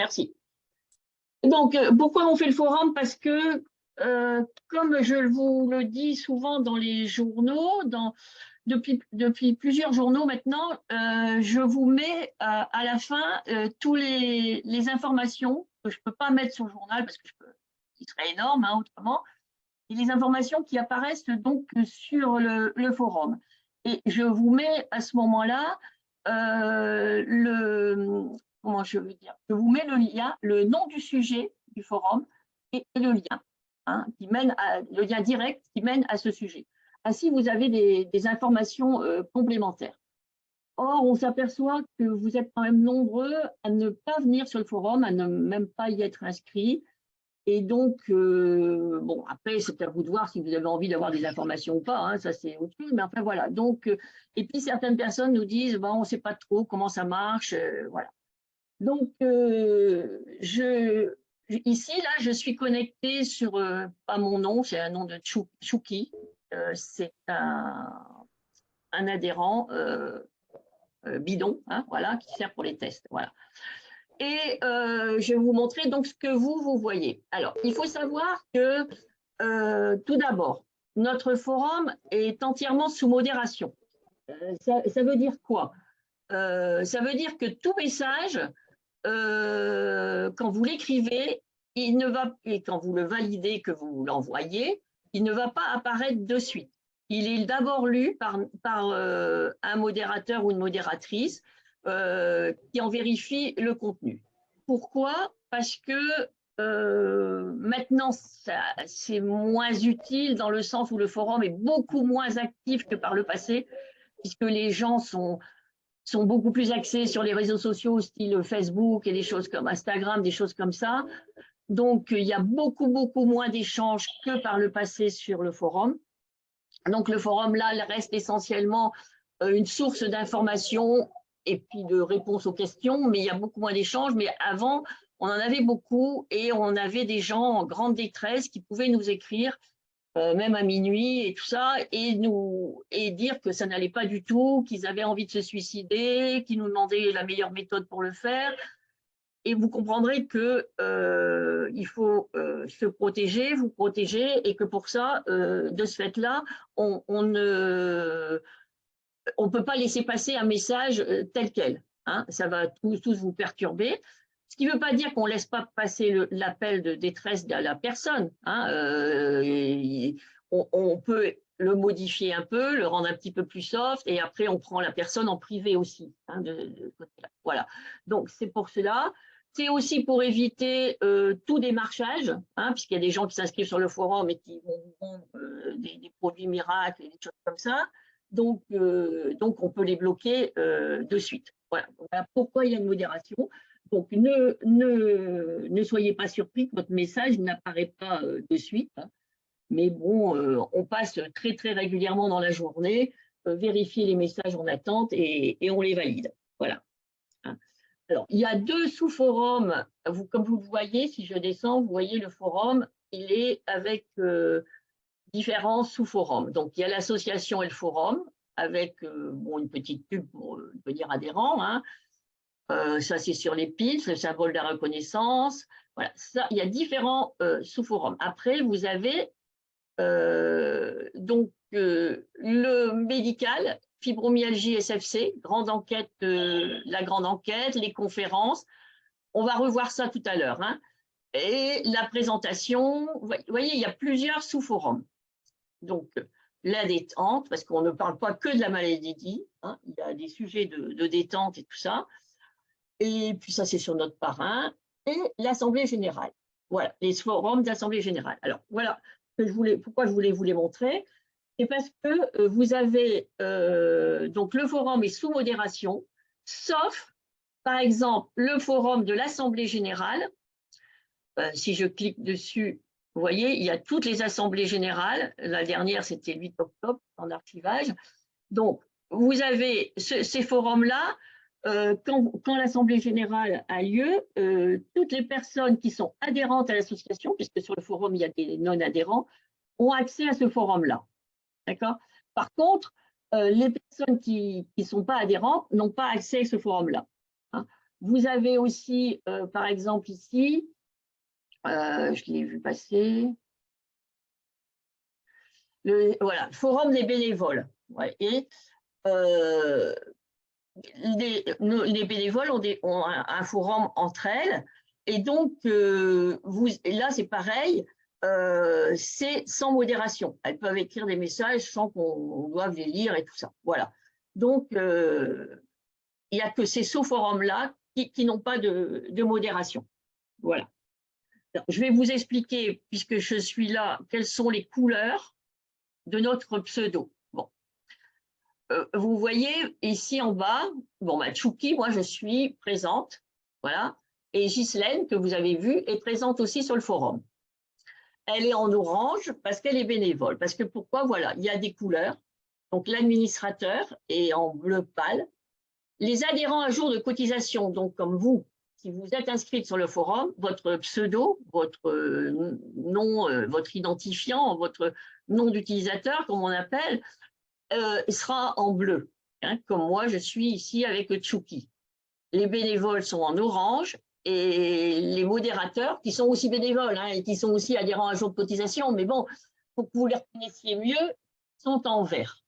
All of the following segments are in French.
Merci. Donc, pourquoi on fait le forum? Parce que, comme je vous le dis souvent dans les journaux, depuis plusieurs journaux maintenant, je vous mets à la fin tous les informations que je ne peux pas mettre sur le journal parce que il serait énorme hein, autrement, et les informations qui apparaissent donc sur le forum. Et je vous mets à ce moment-là comment je veux dire, je vous mets le lien, le nom du sujet du forum et le lien, hein, le lien direct qui mène à ce sujet. Ainsi, vous avez des informations complémentaires. Or, on s'aperçoit que vous êtes quand même nombreux à ne pas venir sur le forum, à ne même pas y être inscrits. Et donc, bon, après, c'est à vous de voir si vous avez envie d'avoir des informations ou pas, hein, ça c'est autre chose, mais enfin voilà. Donc, et puis certaines personnes nous disent, bon, on ne sait pas trop comment ça marche, voilà. Donc, ici, là, je suis connectée sur, pas mon nom, c'est un nom de Chouki, c'est un adhérent bidon, hein, voilà, qui sert pour les tests, voilà. Et je vais vous montrer donc ce que vous voyez. Alors, il faut savoir que tout d'abord, notre forum est entièrement sous modération. Ça veut dire quoi? Ça veut dire que tout message, quand vous l'écrivez, et quand vous le validez, que vous l'envoyez, il ne va pas apparaître de suite. Il est d'abord lu par un modérateur ou une modératrice qui en vérifie le contenu. Pourquoi? Parce que maintenant, c'est moins utile dans le sens où le forum est beaucoup moins actif que par le passé, puisque les gens sont beaucoup plus axés sur les réseaux sociaux, style Facebook et des choses comme Instagram, des choses comme ça. Donc, il y a beaucoup moins d'échanges que par le passé sur le forum. Donc, le forum, là, reste essentiellement une source d'information et puis de réponses aux questions, mais il y a beaucoup moins d'échanges. Mais avant, on en avait beaucoup et on avait des gens en grande détresse qui pouvaient nous écrire, même à minuit et tout ça, et dire que ça n'allait pas du tout, qu'ils avaient envie de se suicider, qu'ils nous demandaient la meilleure méthode pour le faire. Et vous comprendrez que il faut se protéger, vous protéger, et que pour ça, de ce fait-là, on ne peut pas laisser passer un message tel quel. Hein, ça va tous vous perturber. Ce qui ne veut pas dire qu'on ne laisse pas passer l'appel de détresse de la personne. Hein, on peut le modifier un peu, le rendre un petit peu plus soft, et après on prend la personne en privé aussi. Hein, voilà. Donc c'est pour cela. C'est aussi pour éviter tout démarchage, hein, puisqu'il y a des gens qui s'inscrivent sur le forum et qui vont vendre des produits miracles et des choses comme ça. Donc on peut les bloquer de suite. Voilà. Voilà pourquoi il y a une modération. Donc, ne soyez pas surpris que votre message n'apparaît pas de suite. Hein. Mais bon, on passe très régulièrement dans la journée, vérifier les messages en attente et on les valide. Voilà. Hein. Alors, il y a 2 sous-forums. Comme vous le voyez, si je descends, vous voyez le forum, il est avec différents sous-forums. Donc, il y a l'association et le forum, avec bon, une petite pub pour devenir adhérent. Hein. Ça, c'est sur les piles, le symbole de la reconnaissance. Voilà, ça, il y a différents sous-forums. Après, vous avez donc le médical, fibromyalgie SFC, grande enquête, la grande enquête, les conférences. On va revoir ça tout à l'heure. Hein. Et la présentation, vous voyez, il y a plusieurs sous-forums. Donc, la détente, parce qu'on ne parle pas que de la maladie, hein, il y a des sujets de détente et tout ça. Et puis ça, c'est sur notre parrain. Et l'Assemblée générale. Voilà, les forums d'Assemblée générale. Alors, voilà pourquoi je voulais vous les montrer. C'est parce que vous avez, donc le forum est sous modération, sauf, par exemple, le forum de l'Assemblée générale. Si je clique dessus, vous voyez, il y a toutes les assemblées générales. La dernière, c'était le 8 octobre, en archivage. Donc, vous avez ces forums-là. Quand l'Assemblée générale a lieu, toutes les personnes qui sont adhérentes à l'association, puisque sur le forum, il y a des non-adhérents, ont accès à ce forum-là. D'accord? Par contre, les personnes qui ne sont pas adhérentes n'ont pas accès à ce forum-là. Hein. Vous avez aussi, par exemple, ici, je l'ai vu passer, voilà, forum des bénévoles. Ouais, et les bénévoles ont un forum entre elles. Et donc, là, c'est pareil, c'est sans modération. Elles peuvent écrire des messages sans qu'on doive les lire et tout ça. Voilà. Donc, il n'y a que ces sous-forums-là qui n'ont pas de modération. Voilà. Alors, je vais vous expliquer, puisque je suis là, quelles sont les couleurs de notre pseudo. Bon. Vous voyez ici en bas, bon, bah, Chouki, moi je suis présente, voilà, et Ghislaine, que vous avez vue, est présente aussi sur le forum. Elle est en orange parce qu'elle est bénévole. Parce que pourquoi? Voilà, il y a des couleurs. Donc l'administrateur est en bleu pâle. Les adhérents à jour de cotisation, donc comme vous, si vous êtes inscrite sur le forum, votre pseudo, votre nom, votre identifiant, votre nom d'utilisateur, comme on appelle, sera en bleu, hein, comme moi je suis ici avec Chouki. Les bénévoles sont en orange et les modérateurs, qui sont aussi bénévoles hein, et qui sont aussi adhérents à jour de cotisation, mais bon, pour que vous les reconnaissiez mieux, sont en vert.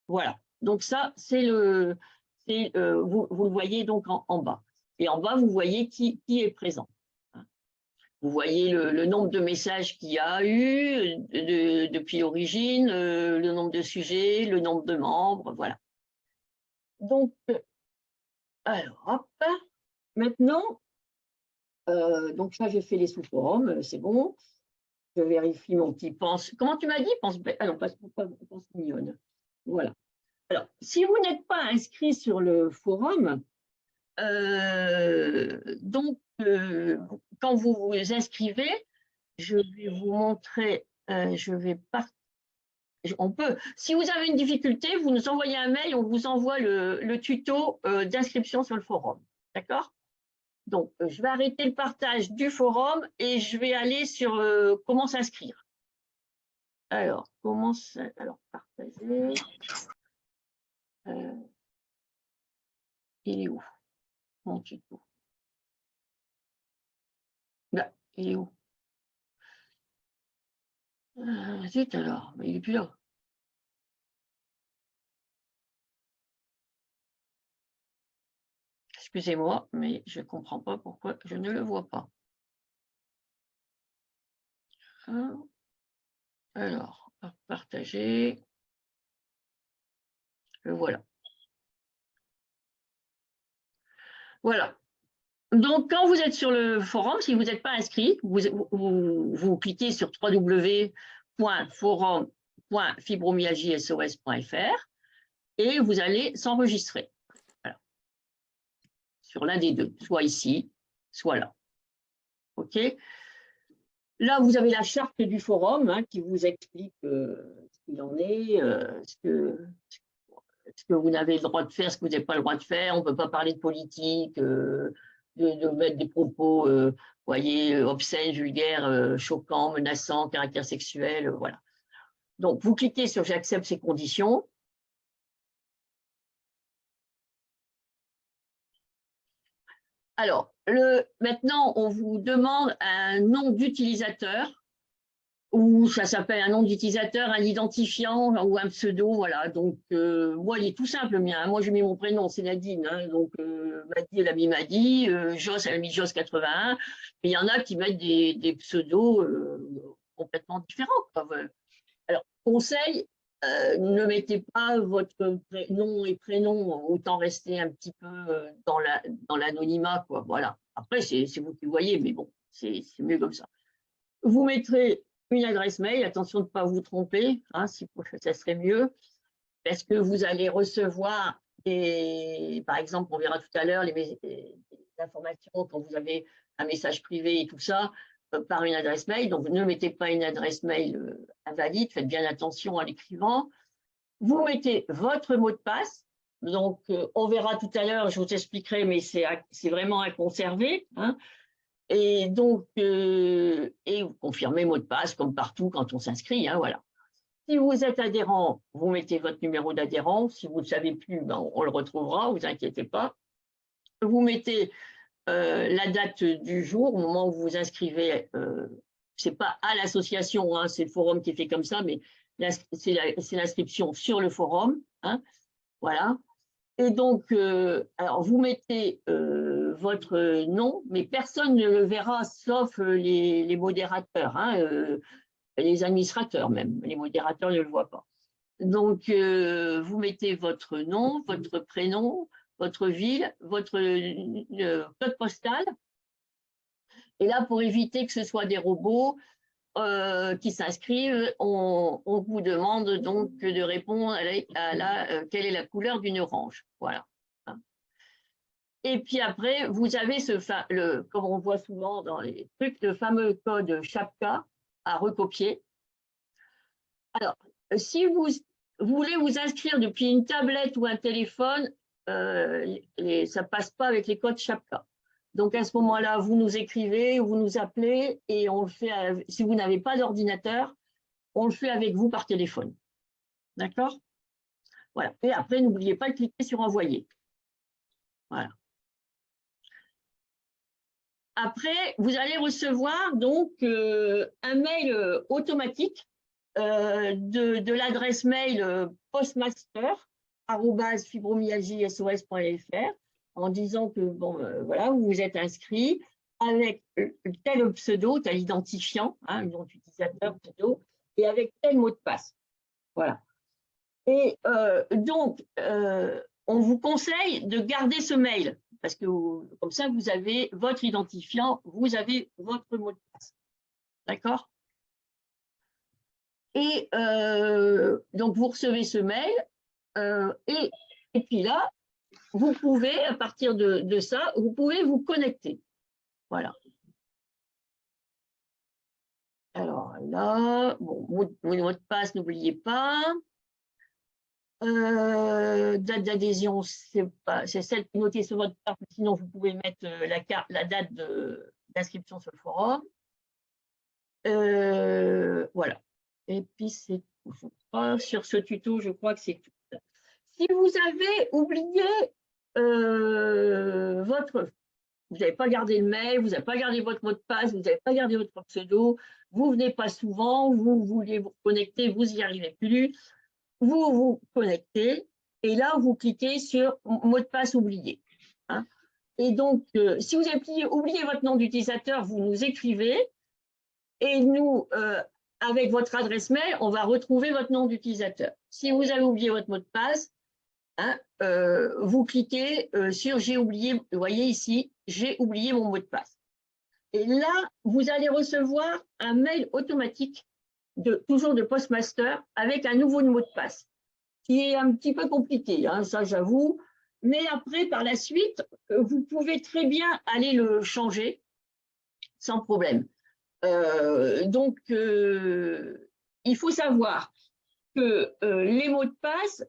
Voilà, donc ça, c'est le, vous le voyez donc en bas. Et en bas, vous voyez qui est présent. Vous voyez le nombre de messages qu'il y a eu depuis l'origine, le nombre de sujets, le nombre de membres, voilà. Donc, alors, hop, maintenant, donc ça, j'ai fait les sous-forums, c'est bon. Je vérifie mon petit pense. Comment tu m'as dit? Pense, ah non, pense mignonne. Voilà. Alors, si vous n'êtes pas inscrit sur le forum, donc, quand vous vous inscrivez, je vais vous montrer, je vais partir. On peut, si vous avez une difficulté, vous nous envoyez un mail, on vous envoie le tuto d'inscription sur le forum. D'accord? Donc, je vais arrêter le partage du forum et je vais aller sur comment s'inscrire. Alors, alors, partager. Il est où? Mon tuto. Là, il est où? Zut alors, mais il n'est plus là. Excusez-moi, mais je ne comprends pas pourquoi je ne le vois pas. Alors, partager. Le voilà. Voilà. Donc, quand vous êtes sur le forum, si vous n'êtes pas inscrit, vous cliquez sur www.forum.fibromyalgiesos.fr et vous allez s'enregistrer. Voilà. Sur l'un des deux, soit ici, soit là. OK? Là, vous avez la charte du forum hein, qui vous explique ce qu'il en est, ce que vous n'avez le droit de faire, ce que vous n'avez pas le droit de faire. On ne peut pas parler de politique, de mettre des propos, voyez, obscènes, vulgaires, choquants, menaçants, caractère sexuel, voilà. Donc, vous cliquez sur « J'accepte ces conditions ». Alors, maintenant, on vous demande un nom d'utilisateur ou ça s'appelle un nom d'utilisateur, un identifiant ou un pseudo, voilà. Donc, moi, il est tout simple, le mien. Moi, j'ai mis mon prénom, c'est Nadine. Hein, donc, Madi, elle a mis Madi, Joss, elle a mis Joss 81. Mais il y en a qui mettent des pseudos complètement différents. Quoi. Alors, conseil, ne mettez pas votre nom et prénom, autant rester un petit peu dans l'anonymat, quoi. Voilà. Après, c'est vous qui voyez, mais bon, c'est mieux comme ça. Vous mettrez une adresse mail, attention de ne pas vous tromper, hein, ça serait mieux, parce que vous allez recevoir par exemple, on verra tout à l'heure les informations quand vous avez un message privé et tout ça, par une adresse mail. Donc, ne mettez pas une adresse mail invalide, faites bien attention en l'écrivant. Vous mettez votre mot de passe. Donc, on verra tout à l'heure, je vous expliquerai, mais c'est vraiment à conserver. Hein. Et donc, et vous confirmez mot de passe comme partout quand on s'inscrit, hein, voilà. Si vous êtes adhérent, vous mettez votre numéro d'adhérent. Si vous ne le savez plus, ben, on le retrouvera, vous inquiétez pas. Vous mettez la date du jour, au moment où vous vous inscrivez. Ce n'est pas à l'association, hein, c'est le forum qui est fait comme ça, mais c'est l'inscription sur le forum. Hein, voilà. Et donc, alors vous mettez votre nom, mais personne ne le verra sauf les modérateurs, hein, les administrateurs même. Les modérateurs ne le voient pas. Donc, vous mettez votre nom, votre prénom, votre ville, votre code postal. Et là, pour éviter que ce soit des robots qui s'inscrivent, on vous demande donc de répondre à quelle est la couleur d'une orange. Voilà. Et puis après, vous avez comme on voit souvent dans les trucs, le fameux code CHAPCA à recopier. Alors, si vous voulez vous inscrire depuis une tablette ou un téléphone, ça ne passe pas avec les codes CHAPCA. Donc, à ce moment-là, vous nous écrivez, vous nous appelez et on le fait, si vous n'avez pas d'ordinateur, on le fait avec vous par téléphone. D'accord? Voilà. Et après, n'oubliez pas de cliquer sur envoyer. Voilà. Après, vous allez recevoir donc un mail automatique de l'adresse mail postmaster@fibromyalgiesos.fr en disant que bon, voilà, vous vous êtes inscrit avec tel pseudo, tel identifiant, hein, nom d'utilisateur pseudo, et avec tel mot de passe. Voilà. Et donc, on vous conseille de garder ce mail parce que comme ça, vous avez votre identifiant, vous avez votre mot de passe. D'accord? Et donc, vous recevez ce mail et puis là, vous pouvez, à partir de ça, vous pouvez vous connecter. Voilà. Alors là, bon, mot de passe, n'oubliez pas. Date d'adhésion, c'est celle qui est notée sur votre carte, sinon vous pouvez mettre la date d'inscription sur le forum. Voilà. Et puis c'est tout. Sur ce tuto, je crois que c'est tout. Si vous avez oublié vous n'avez pas gardé le mail, vous n'avez pas gardé votre mot de passe, vous n'avez pas gardé votre pseudo, vous venez pas souvent, vous voulez vous connecter, vous n'y arrivez plus, vous vous connectez et là vous cliquez sur mot de passe oublié. Hein. Et donc, si vous avez oublié votre nom d'utilisateur, vous nous écrivez et nous, avec votre adresse mail, on va retrouver votre nom d'utilisateur. Si vous avez oublié votre mot de passe, hein, vous cliquez sur j'ai oublié, vous voyez ici, j'ai oublié mon mot de passe. Et là, vous allez recevoir un mail automatique, toujours de Postmaster, avec un nouveau mot de passe, qui est un petit peu compliqué, hein, ça j'avoue. Mais après, par la suite, vous pouvez très bien aller le changer sans problème. Donc, il faut savoir que les mots de passe,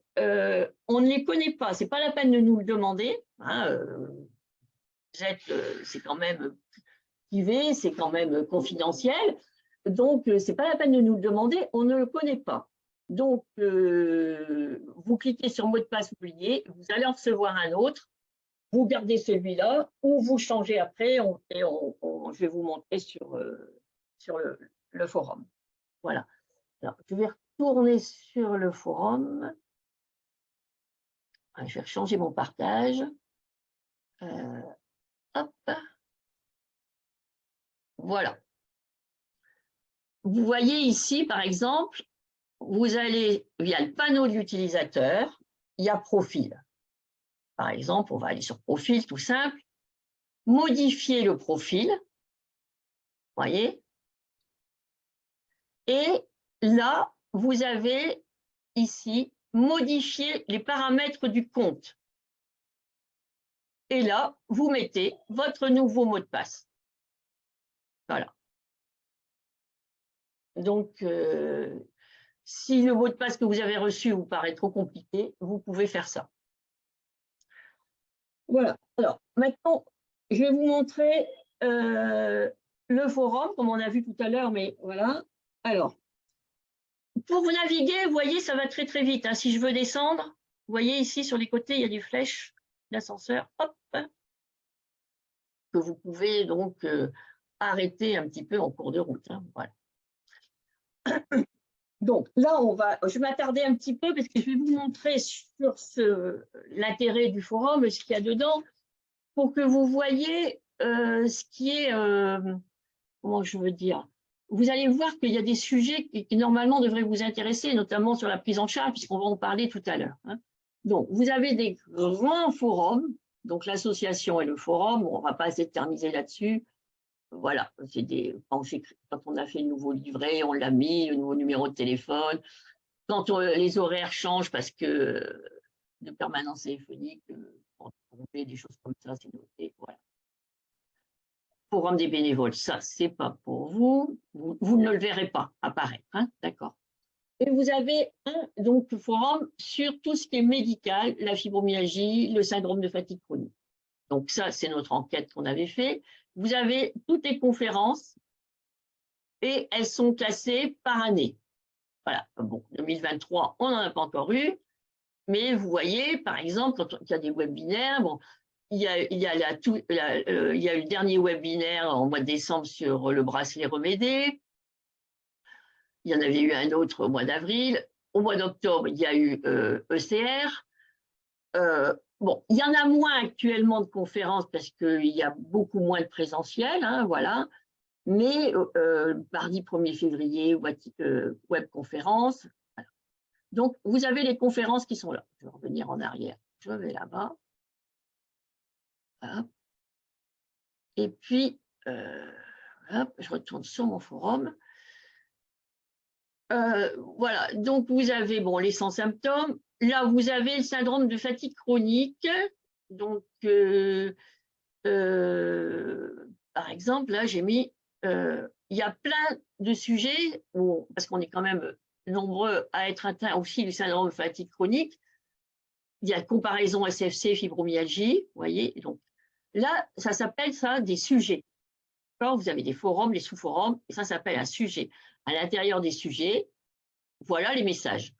on ne les connaît pas. Ce n'est pas la peine de nous le demander. Hein, c'est quand même privé, c'est quand même confidentiel. Donc, ce n'est pas la peine de nous le demander, on ne le connaît pas. Donc, vous cliquez sur mot de passe oublié, vous allez en recevoir un autre, vous gardez celui-là ou vous changez après je vais vous montrer sur le forum. Voilà. Alors, je vais retourner sur le forum. Je vais changer mon partage. Hop. Voilà. Vous voyez ici, par exemple, vous allez via le panneau de l'utilisateur, il y a profil. Par exemple, on va aller sur profil, tout simple. Modifier le profil. Voyez. Et là, vous avez ici modifier les paramètres du compte. Et là, vous mettez votre nouveau mot de passe. Voilà. Donc, si le mot de passe que vous avez reçu vous paraît trop compliqué, vous pouvez faire ça. Voilà. Alors, maintenant, je vais vous montrer le forum, comme on a vu tout à l'heure, mais voilà. Alors, pour vous naviguer, vous voyez, ça va très, très vite. Hein. Si je veux descendre, vous voyez ici, sur les côtés, il y a des flèches d'ascenseur. Hop. que vous pouvez donc arrêter un petit peu en cours de route. Hein, voilà. Donc là, je vais m'attarder un petit peu parce que je vais vous montrer sur l'intérêt du forum, ce qu'il y a dedans, pour que vous voyez ce qui est, comment je veux dire, vous allez voir qu'il y a des sujets qui normalement devraient vous intéresser, notamment sur la prise en charge, puisqu'on va en parler tout à l'heure. Hein. Donc, vous avez des grands forums, donc l'association et le forum, on ne va pas s'éterniser là-dessus. Voilà, quand on a fait le nouveau livret, on l'a mis, le nouveau numéro de téléphone. Quand les horaires changent parce que de permanence téléphonique, on fait des choses comme ça, c'est noté. Voilà. Forum des bénévoles, ça, c'est pas pour vous. Vous ne le verrez pas apparaître, hein, d'accord. Et vous avez un donc, forum sur tout ce qui est médical, la fibromyalgie, le syndrome de fatigue chronique. Donc ça, c'est notre enquête qu'on avait fait. Vous avez toutes les conférences et elles sont classées par année. Voilà, bon, 2023, on n'en a pas encore eu, mais vous voyez, par exemple, quand il y a des webinaires, bon, il y a eu le dernier webinaire en mois de décembre sur le bracelet Remédé. Il y en avait eu un autre au mois d'avril. Au mois d'octobre, il y a eu ECR. Bon, il y en a moins actuellement de conférences parce qu'il y a beaucoup moins de présentiel, hein, voilà. Mais mardi 1er février, webconférence. Voilà. Donc, vous avez les conférences qui sont là. Je vais revenir en arrière. Je vais là-bas. Hop. Et puis, hop, je retourne sur mon forum. Voilà, donc vous avez bon, les sans symptômes. Là, vous avez le syndrome de fatigue chronique. Donc, par exemple, là, j'ai mis, il y a plein de sujets, parce qu'on est quand même nombreux à être atteints aussi du syndrome de fatigue chronique. Il y a comparaison SFC, fibromyalgie, vous voyez. Donc, là, ça s'appelle ça des sujets. Vous avez des forums, des sous-forums, et ça s'appelle un sujet. À l'intérieur des sujets, voilà les messages.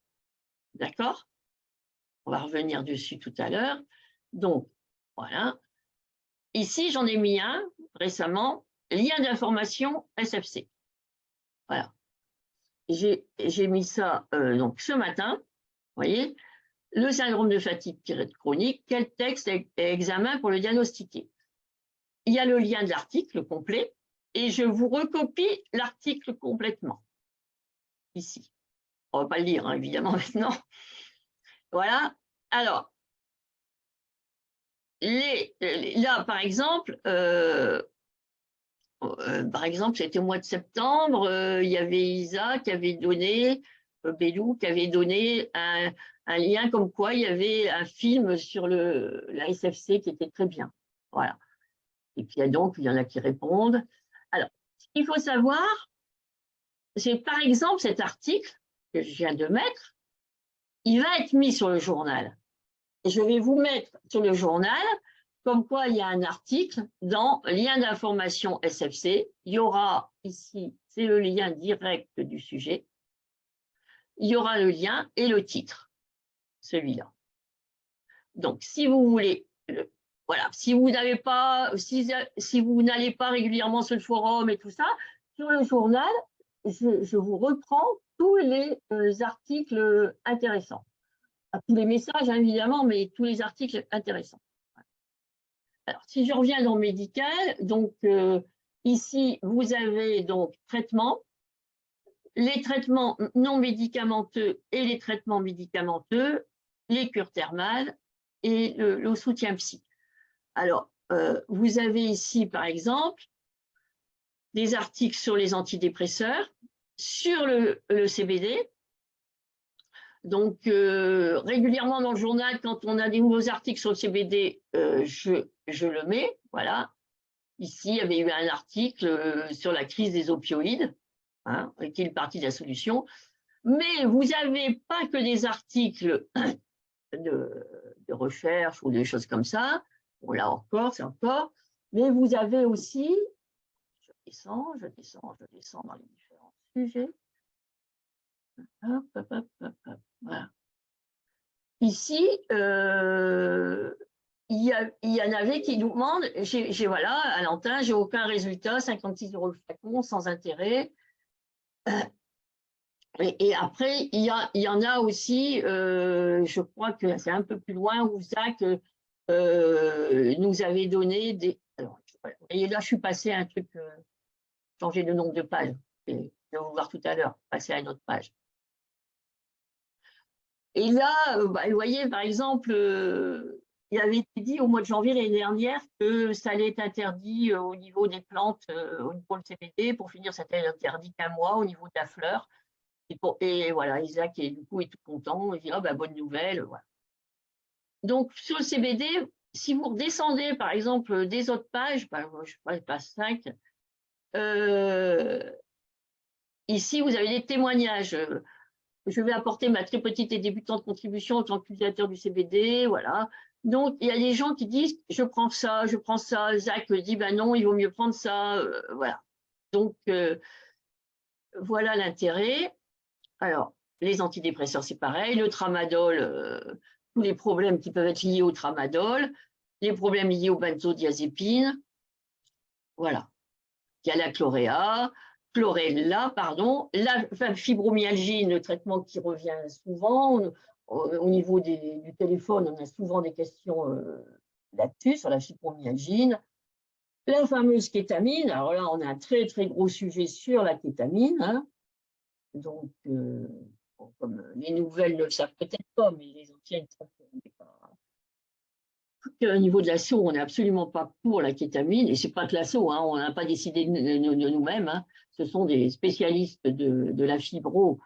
D'accord? On va revenir dessus tout à l'heure. Donc, voilà. Ici, j'en ai mis un récemment, lien d'information SFC. Voilà. J'ai mis ça donc ce matin. Vous voyez, le syndrome de fatigue chronique, quel texte et examen pour le diagnostiquer? Il y a le lien de l'article complet et je vous recopie l'article complètement. Ici. On ne va pas le lire, hein, évidemment, maintenant. Voilà. Alors, là, par exemple, c'était au mois de septembre, il y avait Isa qui avait donné, Bellou, qui avait donné un lien comme quoi il y avait un film sur la SFC qui était très bien. Voilà. Et puis, il y en a qui répondent. Alors, ce qu'il faut savoir, c'est par exemple cet article que je viens de mettre, il va être mis sur le journal. Et je vais vous mettre sur le journal comme quoi il y a un article dans lien d'information SFC. Il y aura ici, c'est le lien direct du sujet. Il y aura le lien et le titre, celui-là. Donc, si vous voulez, voilà, si vous n'avez pas, si vous n'allez pas régulièrement sur le forum et tout ça, sur le journal, je vous reprends tous les articles intéressants. Pas tous les messages, hein, évidemment, mais tous les articles intéressants. Alors, si je reviens dans le médical, donc ici, vous avez donc traitement, les traitements non médicamenteux et les traitements médicamenteux, les cures thermales et le soutien psy. Alors, vous avez ici, par exemple, des articles sur les antidépresseurs, sur le CBD. Donc, régulièrement dans le journal, quand on a des nouveaux articles sur le CBD, je le mets, voilà. Ici, il y avait eu un article sur la crise des opioïdes, hein, qui est une partie de la solution. Mais vous n'avez pas que des articles de recherche ou des choses comme ça. Bon, là encore, c'est encore. Mais vous avez aussi, je descends dans les différents sujets. Hop, hop, hop, hop, hop. Voilà. Ici, il y en avait qui nous demandent, voilà, à l'antenne, j'ai aucun résultat, 56 € le flacon, sans intérêt. Et après, il y en a aussi, je crois que c'est un peu plus loin, où Zach nous avait donné des. Alors, et là, je suis passée à un truc, changer le nombre de pages. Et je vais vous voir tout à l'heure, passer à une autre page. Et là, vous voyez, par exemple, il avait été dit au mois de janvier l'année dernière que ça allait être interdit au niveau des plantes, au niveau du CBD. Pour finir, ça n'était interdit qu'un mois au niveau de la fleur. Et voilà, Isaac est, du coup, est tout content. Il dit, oh, bonne nouvelle. Voilà. Donc, sur le CBD, si vous redescendez, par exemple, des autres pages, je sais pas, page 5, ici, vous avez des témoignages. Je vais apporter ma très petite et débutante contribution en tant qu'utilisateur du CBD, voilà. Donc, il y a des gens qui disent, je prends ça. Zach dit, non, il vaut mieux prendre ça, voilà. Donc, voilà l'intérêt. Alors, les antidépresseurs, c'est pareil. Le tramadol, tous les problèmes qui peuvent être liés au tramadol, les problèmes liés aux benzodiazépines, voilà. Il y a la chlorella, pardon, la fibromyalgie, le traitement qui revient souvent. Au niveau du téléphone, on a souvent des questions là-dessus, sur la fibromyalgie. La fameuse kétamine, alors là, on a un très, très gros sujet sur la kétamine. Hein. Donc, comme les nouvelles ne le savent peut-être pas, mais les anciennes savent qu'on n'est pas. Au niveau de l'assaut, on n'est absolument pas pour la kétamine, et c'est pas que l'assaut, hein, on n'a pas décidé de nous-mêmes. Hein. Ce sont des spécialistes de la fibro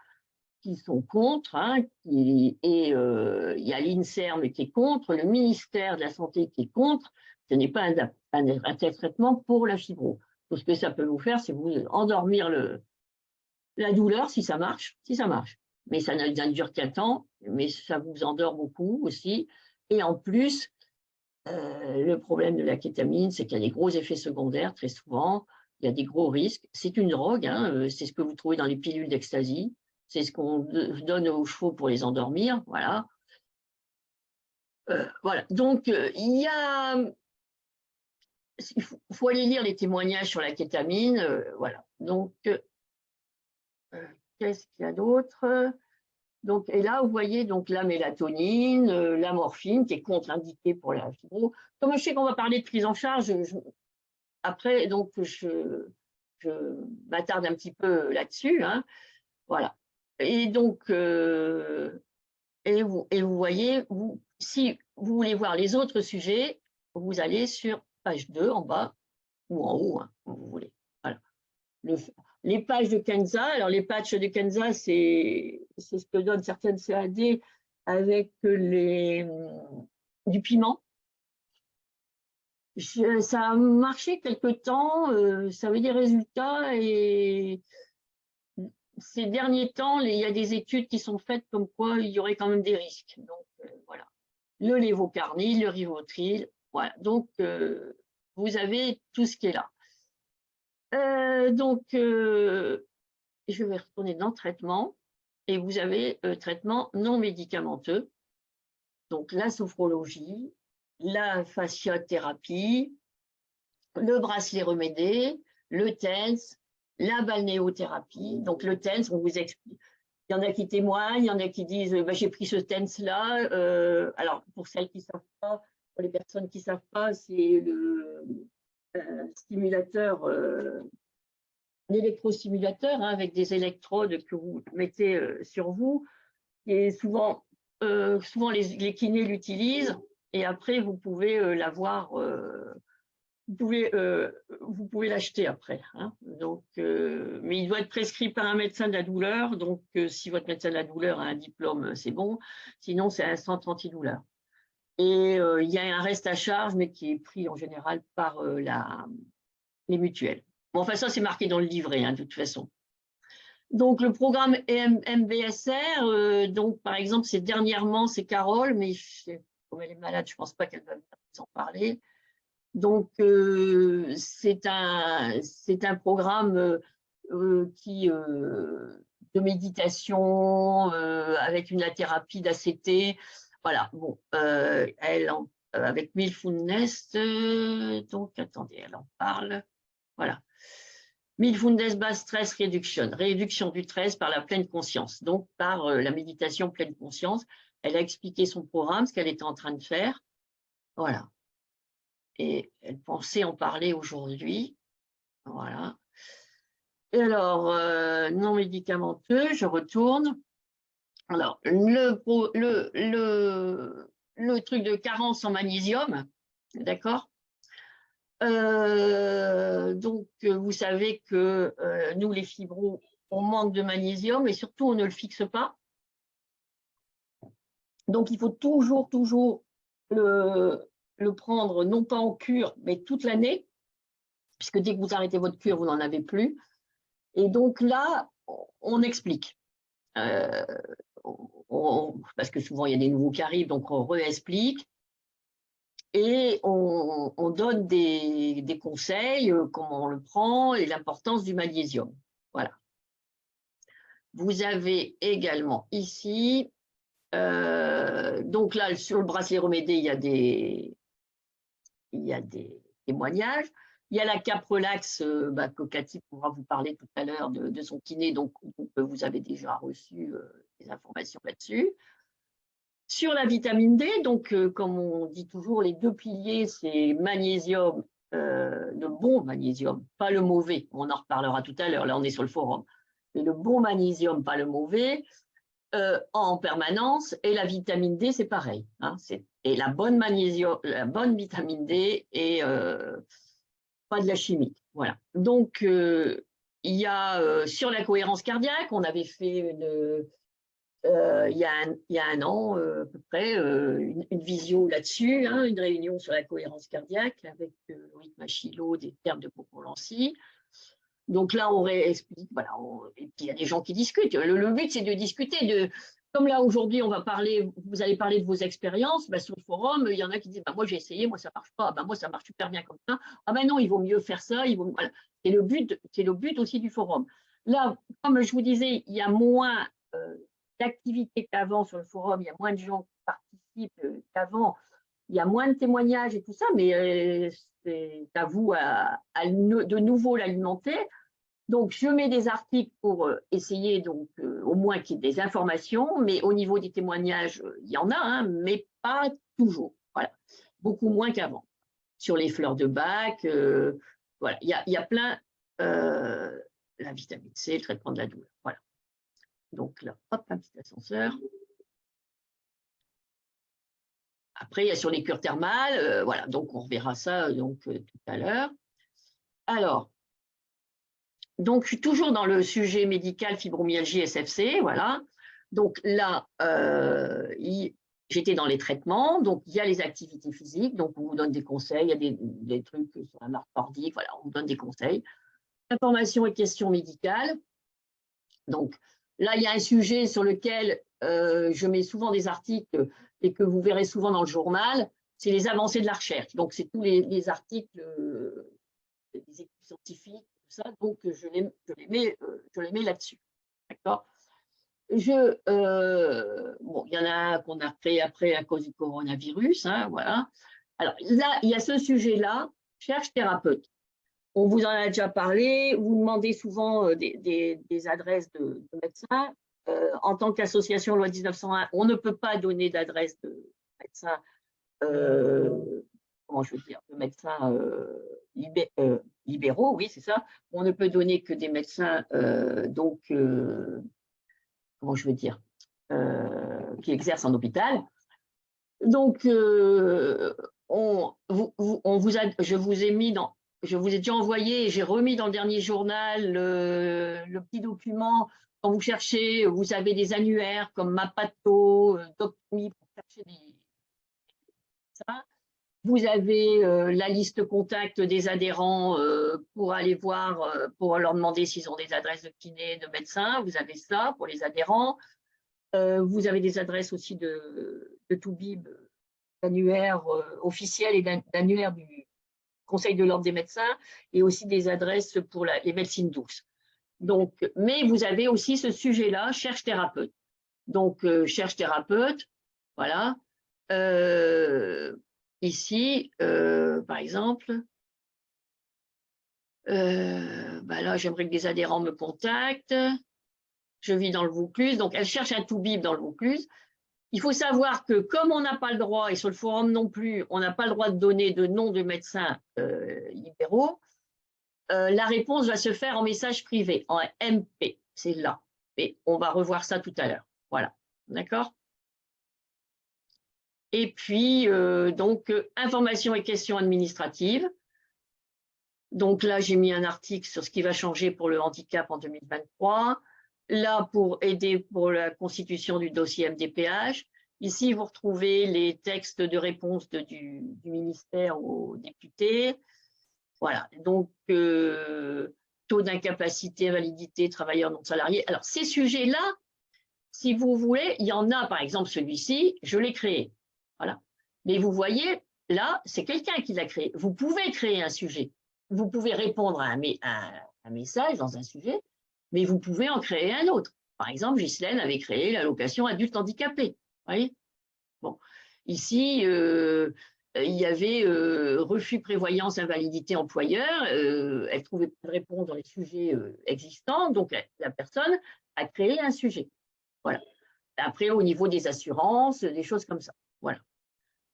qui sont contre, hein, et il y a l'INSERM qui est contre, le ministère de la Santé qui est contre. Ce n'est pas un traitement pour la fibro. Tout ce que ça peut vous faire, c'est vous endormir la douleur, si ça marche. Mais ça ne dure qu'un temps, mais ça vous endort beaucoup aussi. Et en plus, le problème de la kétamine, c'est qu'il y a des gros effets secondaires très souvent, il y a des gros risques. C'est une drogue, hein, c'est ce que vous trouvez dans les pilules d'ecstasy, c'est ce qu'on donne aux chevaux pour les endormir, voilà. Voilà, donc il faut aller lire les témoignages sur la kétamine, voilà. Donc, qu'est-ce qu'il y a d'autre? Donc, et là, vous voyez donc la mélatonine, la morphine, qui est contre-indiquée pour la fibro. Comme je sais qu'on va parler de prise en charge, après, donc, je m'attarde un petit peu là-dessus. Hein, voilà. Et donc, et vous voyez, si vous voulez voir les autres sujets, vous allez sur page 2 en bas ou en haut, hein, comme vous voulez. Voilà. Les pages de Kenza, alors les patchs de Kenza, c'est ce que donnent certaines CAD avec du piment. Ça a marché quelque temps, ça avait des résultats, et ces derniers temps, il y a des études qui sont faites comme quoi il y aurait quand même des risques. Donc voilà, le lévocarnil, le rivotril, voilà. Donc vous avez tout ce qui est là. Donc je vais retourner dans traitement, et vous avez traitement non médicamenteux, donc la sophrologie, la fasciothérapie, le bracelet remédé, le TENS, la balnéothérapie. Donc le TENS, on vous explique. Il y en a qui témoignent, il y en a qui disent j'ai pris ce TENS-là. Alors pour celles qui ne savent pas, pour les personnes qui ne savent pas, c'est le stimulateur, l'électrostimulateur, hein, avec des électrodes que vous mettez sur vous. Et souvent les kinés l'utilisent, et après vous pouvez l'avoir. Vous pouvez l'acheter après. Hein. Donc, mais il doit être prescrit par un médecin de la douleur. Donc, si votre médecin de la douleur a un diplôme, c'est bon. Sinon, c'est un centre antidouleur. Et il y a un reste à charge, mais qui est pris en général par les mutuelles. Bon, enfin, ça, c'est marqué dans le livret, hein, de toute façon. Donc, le programme MBSR, donc, par exemple, c'est dernièrement, c'est Carole, mais comme elle est malade, je ne pense pas qu'elle va vous en parler. Donc, c'est un programme de méditation avec la thérapie d'ACT. Voilà, bon, elle avec Mindfulness, donc attendez, elle en parle. Voilà. Mindfulness Based Stress Reduction, réduction du stress par la pleine conscience, donc par la méditation pleine conscience. Elle a expliqué son programme, ce qu'elle était en train de faire. Voilà. Et elle pensait en parler aujourd'hui. Voilà. Et alors, non médicamenteux, je retourne. Alors, le truc de carence en magnésium, d'accord? Donc, vous savez que nous, les fibros, on manque de magnésium et surtout, on ne le fixe pas. Donc, il faut toujours le prendre, non pas en cure, mais toute l'année, puisque dès que vous arrêtez votre cure, vous n'en avez plus. Et donc là, on explique. Parce que souvent, il y a des nouveaux qui arrivent, donc on réexplique. Et on donne des conseils, comment on le prend et l'importance du magnésium. Voilà. Vous avez également ici, donc là, sur le bracelet remédé, il y a des témoignages. Il y a la Cap Relax, que Cathy pourra vous parler tout à l'heure de son kiné, donc vous avez déjà reçu des informations là-dessus. Sur la vitamine D, donc comme on dit toujours, les deux piliers, c'est magnésium, le bon magnésium, pas le mauvais. On en reparlera tout à l'heure, là on est sur le forum. Mais le bon magnésium, pas le mauvais, en permanence. Et la vitamine D, c'est pareil. Hein, et la bonne magnésium, la bonne vitamine D et pas de la chimie. Voilà. Donc, il y a sur la cohérence cardiaque, on avait fait il y a un an à peu près, une visio là-dessus, hein, une réunion sur la cohérence cardiaque avec Loïc Machilot des termes de Pont-Lancy. Donc là, on réexplique, voilà, et puis il y a des gens qui discutent. Le but, c'est de discuter comme là aujourd'hui, vous allez parler de vos expériences, sur le forum, il y en a qui disent, moi j'ai essayé, moi ça marche pas, moi ça marche super bien comme ça. Ah ben non, il vaut mieux faire ça, voilà. C'est le but aussi du forum. Là, comme je vous disais, il y a moins d'activités qu'avant sur le forum, il y a moins de gens qui participent qu'avant, il y a moins de témoignages et tout ça, mais c'est à vous de nouveau l'alimenter. Donc, je mets des articles pour essayer, donc, au moins qu'il y ait des informations, mais au niveau des témoignages, il y en a, hein, mais pas toujours. Voilà, beaucoup moins qu'avant. Sur les fleurs de bac, voilà, il y a plein, la vitamine C, le traitement de la douleur. Voilà. Donc là, hop, un petit ascenseur. Après, il y a sur les cures thermales, voilà, donc on reverra ça tout à l'heure. Alors, donc toujours dans le sujet médical, fibromyalgie, SFC, voilà. Donc là, j'étais dans les traitements, donc il y a les activités physiques, donc on vous donne des conseils, il y a des trucs sur la marque nordique, voilà, on vous donne des conseils. Information et questions médicales. Donc là, il y a un sujet sur lequel je mets souvent des articles et que vous verrez souvent dans le journal, c'est les avancées de la recherche. Donc, c'est tous les articles des équipes scientifiques, tout ça, donc je les mets là-dessus. D'accord. Bon, il y en a qu'on a créé après à cause du coronavirus, hein, voilà. Alors là, il y a ce sujet-là, cherche thérapeute. On vous en a déjà parlé, vous demandez souvent des adresses de médecins. En tant qu'association loi 1901, on ne peut pas donner d'adresse de médecins, comment je veux dire, de médecins libéraux, oui, c'est ça. On ne peut donner que des médecins, comment je veux dire, qui exercent en hôpital. Donc, je vous ai mis dans. Je vous ai déjà envoyé et j'ai remis dans le dernier journal le petit document. Quand vous cherchez, vous avez des annuaires comme Mapato, DocMe pour chercher ça. Vous avez la liste contact des adhérents pour aller voir, pour leur demander s'ils ont des adresses de kiné, de médecins. Vous avez ça pour les adhérents. Vous avez des adresses aussi de Toubib, d'annuaire officiel et d'annuaire du Conseil de l'ordre des médecins, et aussi des adresses pour les médecines douces. Donc, mais vous avez aussi ce sujet-là, cherche thérapeute. Donc, cherche thérapeute, voilà. ici, par exemple, là, j'aimerais que des adhérents me contactent. Je vis dans le Vaucluse, donc elle cherche un Toubib dans le Vaucluse. Il faut savoir que comme on n'a pas le droit, et sur le forum non plus, on n'a pas le droit de donner de nom de médecins libéraux, la réponse va se faire en message privé, en MP, c'est là. Et on va revoir ça tout à l'heure. Voilà, d'accord? Et puis, informations et questions administratives. Donc là, j'ai mis un article sur ce qui va changer pour le handicap en 2023. Là, pour aider pour la constitution du dossier MDPH. Ici, vous retrouvez les textes de réponse du ministère aux députés. Voilà, donc taux d'incapacité, invalidité, travailleurs non salariés. Alors, ces sujets-là, si vous voulez, il y en a, par exemple, celui-ci, je l'ai créé. Voilà. Mais vous voyez, là, c'est quelqu'un qui l'a créé. Vous pouvez créer un sujet. Vous pouvez répondre à un message dans un sujet, mais vous pouvez en créer un autre. Par exemple, Ghislaine avait créé l'allocation adulte handicapé. Vous voyez? Bon. Ici, il y avait refus prévoyance invalidité employeur. Elle trouvait pas de réponse dans les sujets existants, donc la personne a créé un sujet. Voilà. Après, au niveau des assurances, des choses comme ça. Voilà.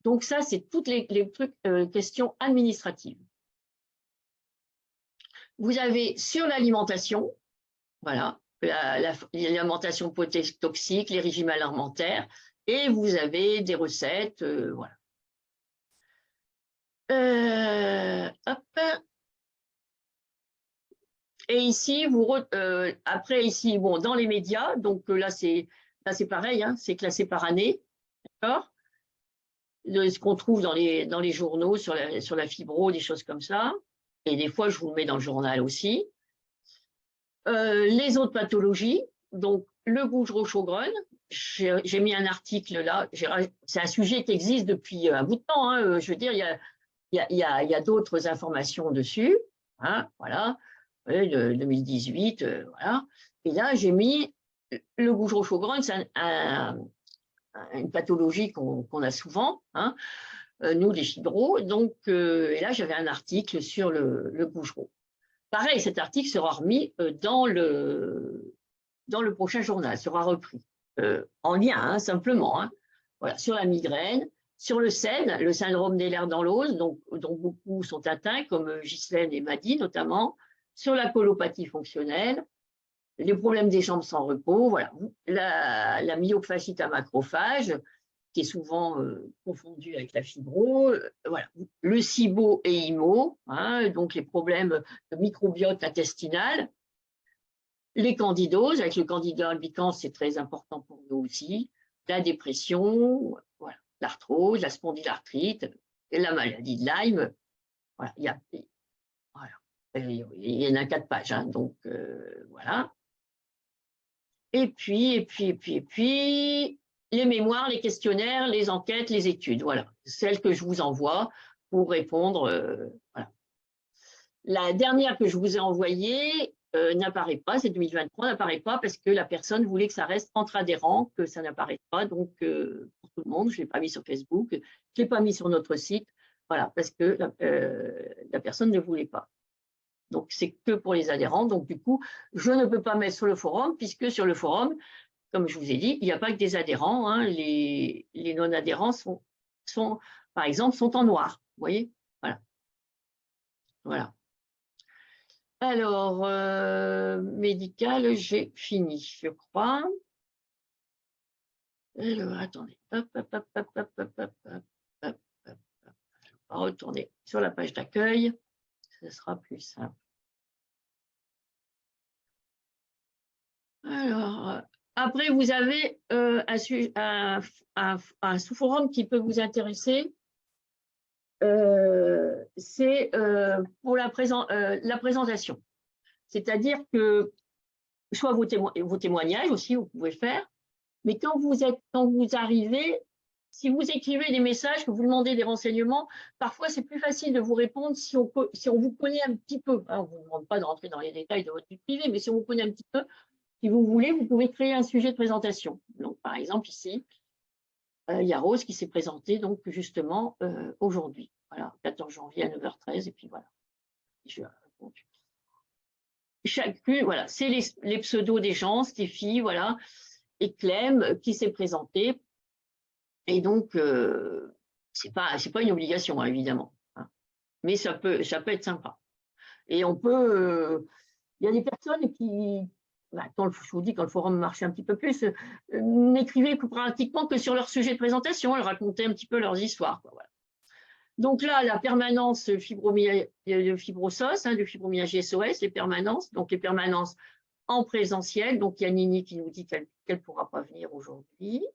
Donc ça, c'est toutes les trucs, questions administratives. Vous avez sur l'alimentation, voilà, l'alimentation toxique, les régimes alimentaires, et vous avez des recettes, voilà. Hop. Et ici, après ici, bon, dans les médias, donc là c'est pareil, hein, c'est classé par année, d'accord? Ce qu'on trouve dans les journaux sur la fibro, des choses comme ça. Et des fois, je vous le mets dans le journal aussi. Les autres pathologies, donc le Gougerot-Sjogren, j'ai mis un article là, c'est un sujet qui existe depuis un bout de temps, hein, je veux dire, il y a d'autres informations dessus, hein, voilà, de 2018, voilà. Et là, j'ai mis le Gougerot-Sjogren, c'est une pathologie qu'on a souvent, hein, nous les fibros, donc et là j'avais un article sur le Gougerot. Pareil, cet article sera remis dans le prochain journal, sera repris en lien, hein, simplement, hein, voilà, sur la migraine, sur le SEN, le syndrome d'Ehlers-Danlos, dont beaucoup sont atteints, comme Ghislaine et Madi notamment, sur la colopathie fonctionnelle, les problèmes des jambes sans repos, voilà, la myofasciite à macrophage, qui est souvent confondu avec la fibro, voilà, le SIBO et IMO, hein, donc les problèmes de microbiote intestinal, les candidoses, avec le candida albicans, c'est très important pour nous aussi, la dépression, voilà, l'arthrose, la spondylarthrite, et la maladie de Lyme, voilà, il y en a 4 pages, hein, donc voilà. Et puis, les mémoires, les questionnaires, les enquêtes, les études, voilà, celles que je vous envoie pour répondre. Voilà. La dernière que je vous ai envoyée n'apparaît pas, c'est 2023, n'apparaît pas parce que la personne voulait que ça reste entre adhérents, que ça n'apparaît pas, donc pour tout le monde, je ne l'ai pas mis sur Facebook, je ne l'ai pas mis sur notre site, voilà, parce que la personne ne voulait pas. Donc, c'est que pour les adhérents. Donc, du coup, je ne peux pas mettre sur le forum, puisque sur le forum, comme je vous ai dit, il n'y a pas que des adhérents. Hein, les non-adhérents par exemple, sont en noir. Vous voyez? Voilà. Voilà. Alors, médical, j'ai fini, je crois. Alors, attendez. Hop, hop, hop, hop, hop, hop, hop, hop, hop, hop. On va retourner sur la page d'accueil. Ce sera plus simple. Alors, après, vous avez un sous-forum qui peut vous intéresser. C'est pour la présentation. C'est-à-dire que, soit vos témoignages aussi, vous pouvez le faire, mais quand vous arrivez, si vous écrivez des messages, que vous demandez des renseignements, parfois c'est plus facile de vous répondre si on vous connaît un petit peu. Hein, on ne vous demande pas de rentrer dans les détails de votre vie privée, mais si on vous connaît un petit peu, si vous voulez, vous pouvez créer un sujet de présentation. Donc, par exemple, ici, il y a Rose qui s'est présentée donc justement aujourd'hui. Voilà, 14 janvier à 9h13, et puis voilà. Je répondu. Chacune, voilà, c'est les pseudos des gens, Stéphie, voilà, et Clem qui s'est présentée. Et donc, c'est pas une obligation, hein, évidemment, hein, mais ça peut être sympa. Et on peut, il y a des personnes qui, bah, je vous dis, quand le forum marchait un petit peu plus, n'écrivaient pratiquement que sur leur sujet de présentation, elles racontaient un petit peu leurs histoires, quoi, voilà. Donc là, la permanence de FibroSOS, hein, de fibromyalgie SOS, les permanences, donc les permanences en présentiel. Donc il y a Nini qui nous dit qu'elle ne pourra pas venir aujourd'hui.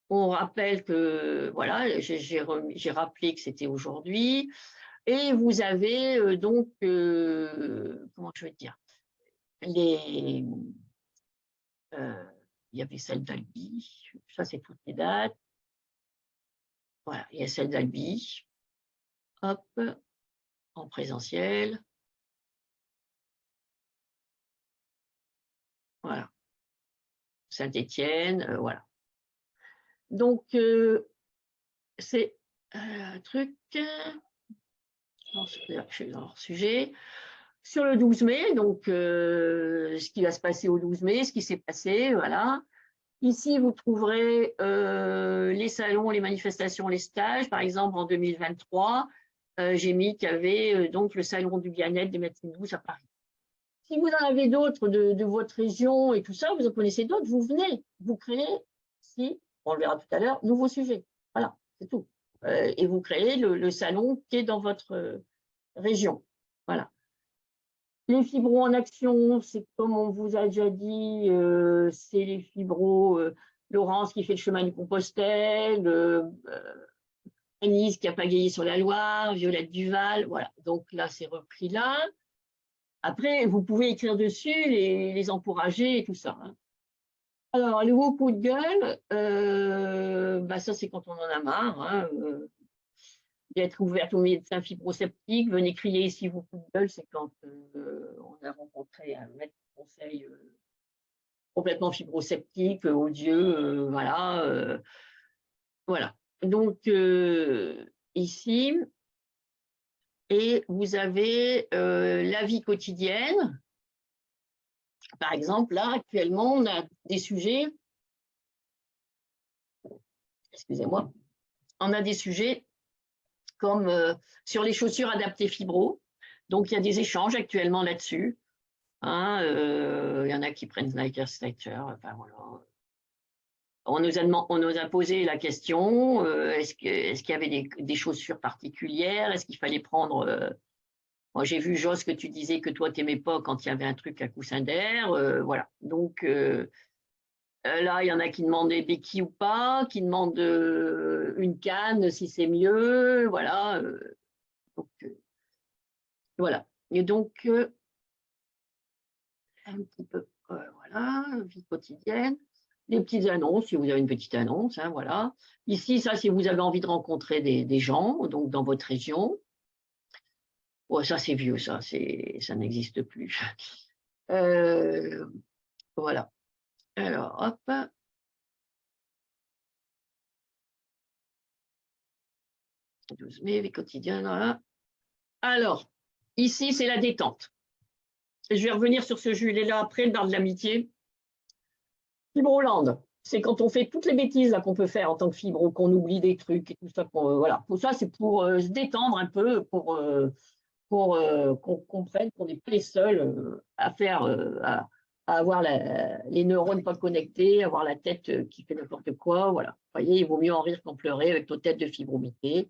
On rappelle que, voilà, j'ai rappelé que c'était aujourd'hui. Et vous avez donc, comment je vais dire, il y avait celle d'Albi, ça c'est toutes les dates. Voilà, il y a celle d'Albi, hop, en présentiel. Voilà, Saint-Étienne, voilà. Donc, c'est un truc, je suis dans leur sujet. Sur le 12 mai, donc ce qui va se passer au 12 mai, ce qui s'est passé, voilà. Ici, vous trouverez les salons, les manifestations, les stages. Par exemple, en 2023, j'ai mis qu'il y avait donc le salon du bien-être des médecines douces à Paris. Si vous en avez d'autres de votre région et tout ça, vous en connaissez d'autres, vous venez, vous créez, si, on le verra tout à l'heure, nouveau sujet. Voilà, c'est tout. Et vous créez le salon qui est dans votre région. Voilà. Les fibros en action, c'est comme on vous a déjà dit, c'est les fibros, Laurence qui fait le chemin de Compostelle, Anise qui a pagayé sur la Loire, Violette Duval, voilà. Donc là, c'est repris là. Après, vous pouvez écrire dessus, les encourager et tout ça, hein. Alors, le haut coup de gueule, bah ça, c'est quand on en a marre, hein, d'être ouverte aux médecins fibrosceptiques. Venez crier ici vos coups de gueule, c'est quand on a rencontré un maître de conseil complètement fibrosceptique, odieux, voilà. Voilà. Donc, ici, et vous avez la vie quotidienne. Par exemple, là, actuellement, on a des sujets, excusez-moi, on a des sujets comme sur les chaussures adaptées fibro. Donc, il y a des échanges actuellement là-dessus. Hein, y en a qui prennent Snyder Slater, enfin voilà. On nous a posé la question, est-ce qu'il y avait des chaussures particulières? Est-ce qu'il fallait prendre... moi, j'ai vu, Jos, que tu disais que toi, tu n'aimais pas quand il y avait un truc à coussin d'air. Voilà. Donc, là, il y en a qui demandaient béquille ou pas, qui demandent une canne, si c'est mieux. Voilà. Donc, voilà. Et donc, un petit peu, voilà, vie quotidienne. Les petites annonces, si vous avez une petite annonce, hein, voilà. Ici, ça, si vous avez envie de rencontrer des gens, donc dans votre région. Oh, ça, c'est vieux, ça n'existe plus. Voilà. Alors, hop. 12 mai, vie quotidienne, voilà. Alors, ici, c'est la détente. Je vais revenir sur ce Jules-là après, le bar de l'amitié. Fibroland, c'est quand on fait toutes les bêtises qu'on peut faire en tant que fibro, qu'on oublie des trucs et tout ça. Voilà. Pour ça, c'est pour se détendre un peu, pour qu'on comprenne qu'on n'est pas les seuls à faire, à avoir les neurones pas connectés, avoir la tête qui fait n'importe quoi. Voilà. Vous voyez, il vaut mieux en rire qu'en pleurer avec nos têtes de fibromité.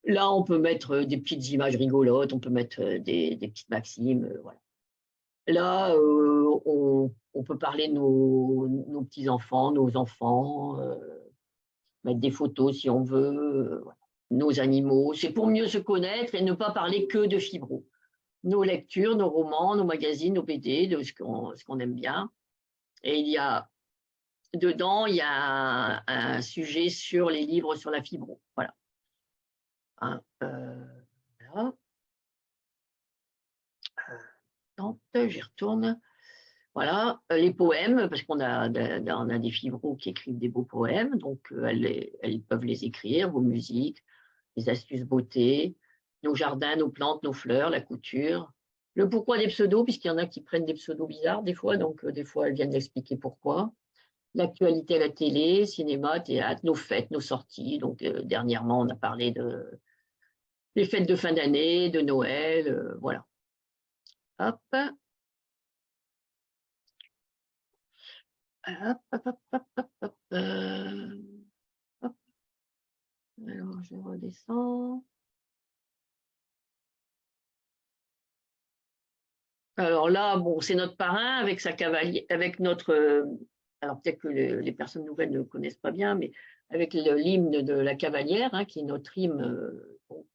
Là, on peut mettre des petites images rigolotes, on peut mettre des petites maximes. Voilà. Là, on peut parler de nos petits-enfants, nos enfants, mettre des photos si on veut, voilà. Nos animaux. C'est pour mieux se connaître et ne pas parler que de fibro. Nos lectures, nos romans, nos magazines, nos BD, de ce qu'on aime bien. Et dedans, il y a un sujet sur les livres sur la fibro. Voilà. Hein, voilà. J'y retourne. Voilà, les poèmes, parce qu'on a, on a des fibros qui écrivent des beaux poèmes, donc elles peuvent les écrire, vos musiques, les astuces beauté, nos jardins, nos plantes, nos fleurs, la couture. Le pourquoi des pseudos, puisqu'il y en a qui prennent des pseudos bizarres des fois, donc des fois elles viennent expliquer pourquoi. L'actualité à la télé, cinéma, théâtre, nos fêtes, nos sorties. Donc dernièrement, on a parlé des fêtes de fin d'année, de Noël, voilà. Hop. Hop, hop, hop, hop, hop, hop. Hop. Alors, je redescends. Alors là, bon, c'est notre parrain avec sa cavalière, avec notre. Alors peut-être que les personnes nouvelles ne le connaissent pas bien, mais avec l'hymne de la cavalière, hein, qui est notre hymne, donc,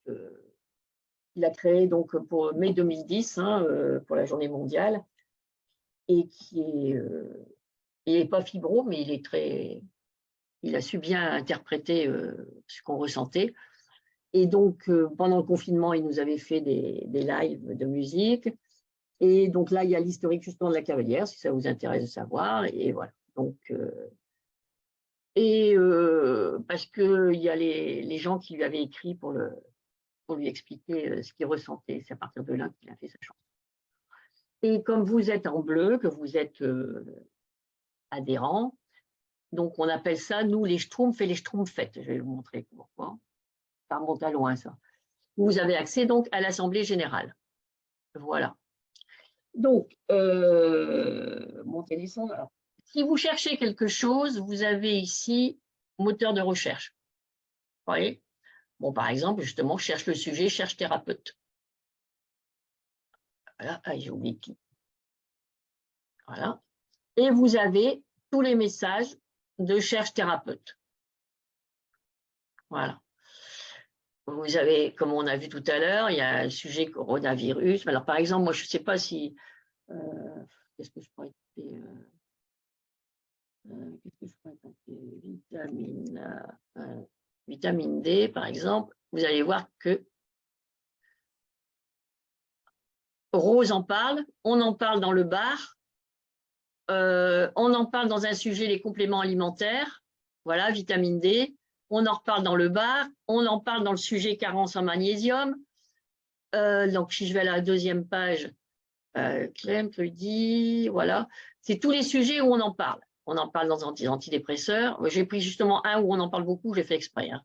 il a créé donc pour mai 2010, hein, pour la journée mondiale, et qui est, il n'est pas fibro, mais il a su bien interpréter ce qu'on ressentait. Et donc pendant le confinement, il nous avait fait des lives de musique. Et donc là, il y a l'historique justement de la cavalière, si ça vous intéresse de savoir. Et voilà. Donc, parce qu'il y a les gens qui lui avaient écrit pour lui expliquer ce qu'il ressentait. C'est à partir de là qu'il a fait sa chanson. Et comme vous êtes en bleu, que vous êtes adhérent, donc on appelle ça, nous, les Schtroumpfs et les Schtroumpfettes. Je vais vous montrer pourquoi. Ça remonte à loin, ça. Vous avez accès donc à l'Assemblée générale. Voilà. Donc, montez les sons. Alors, si vous cherchez quelque chose, vous avez ici moteur de recherche. Vous voyez? Bon, par exemple, justement, cherche le sujet, cherche thérapeute. Voilà, ah, j'ai oublié qui. Voilà. Et vous avez tous les messages de cherche thérapeute. Voilà. Vous avez, comme on a vu tout à l'heure, il y a le sujet coronavirus. Alors, par exemple, moi, je ne sais pas si. Qu'est-ce que je pourrais taper qu'est-ce que je pourrais taper vitamine D, par exemple. Vous allez voir que Rose en parle, on en parle dans le bar, on en parle dans un sujet, les compléments alimentaires. Voilà, vitamine D. On en reparle dans le bar, on en parle dans le sujet carence en magnésium. Donc, si je vais à la deuxième page, Clem te le dit, voilà. C'est tous les sujets où on en parle. On en parle dans les antidépresseurs. J'ai pris justement un où on en parle beaucoup, j'ai fait exprès. Hein.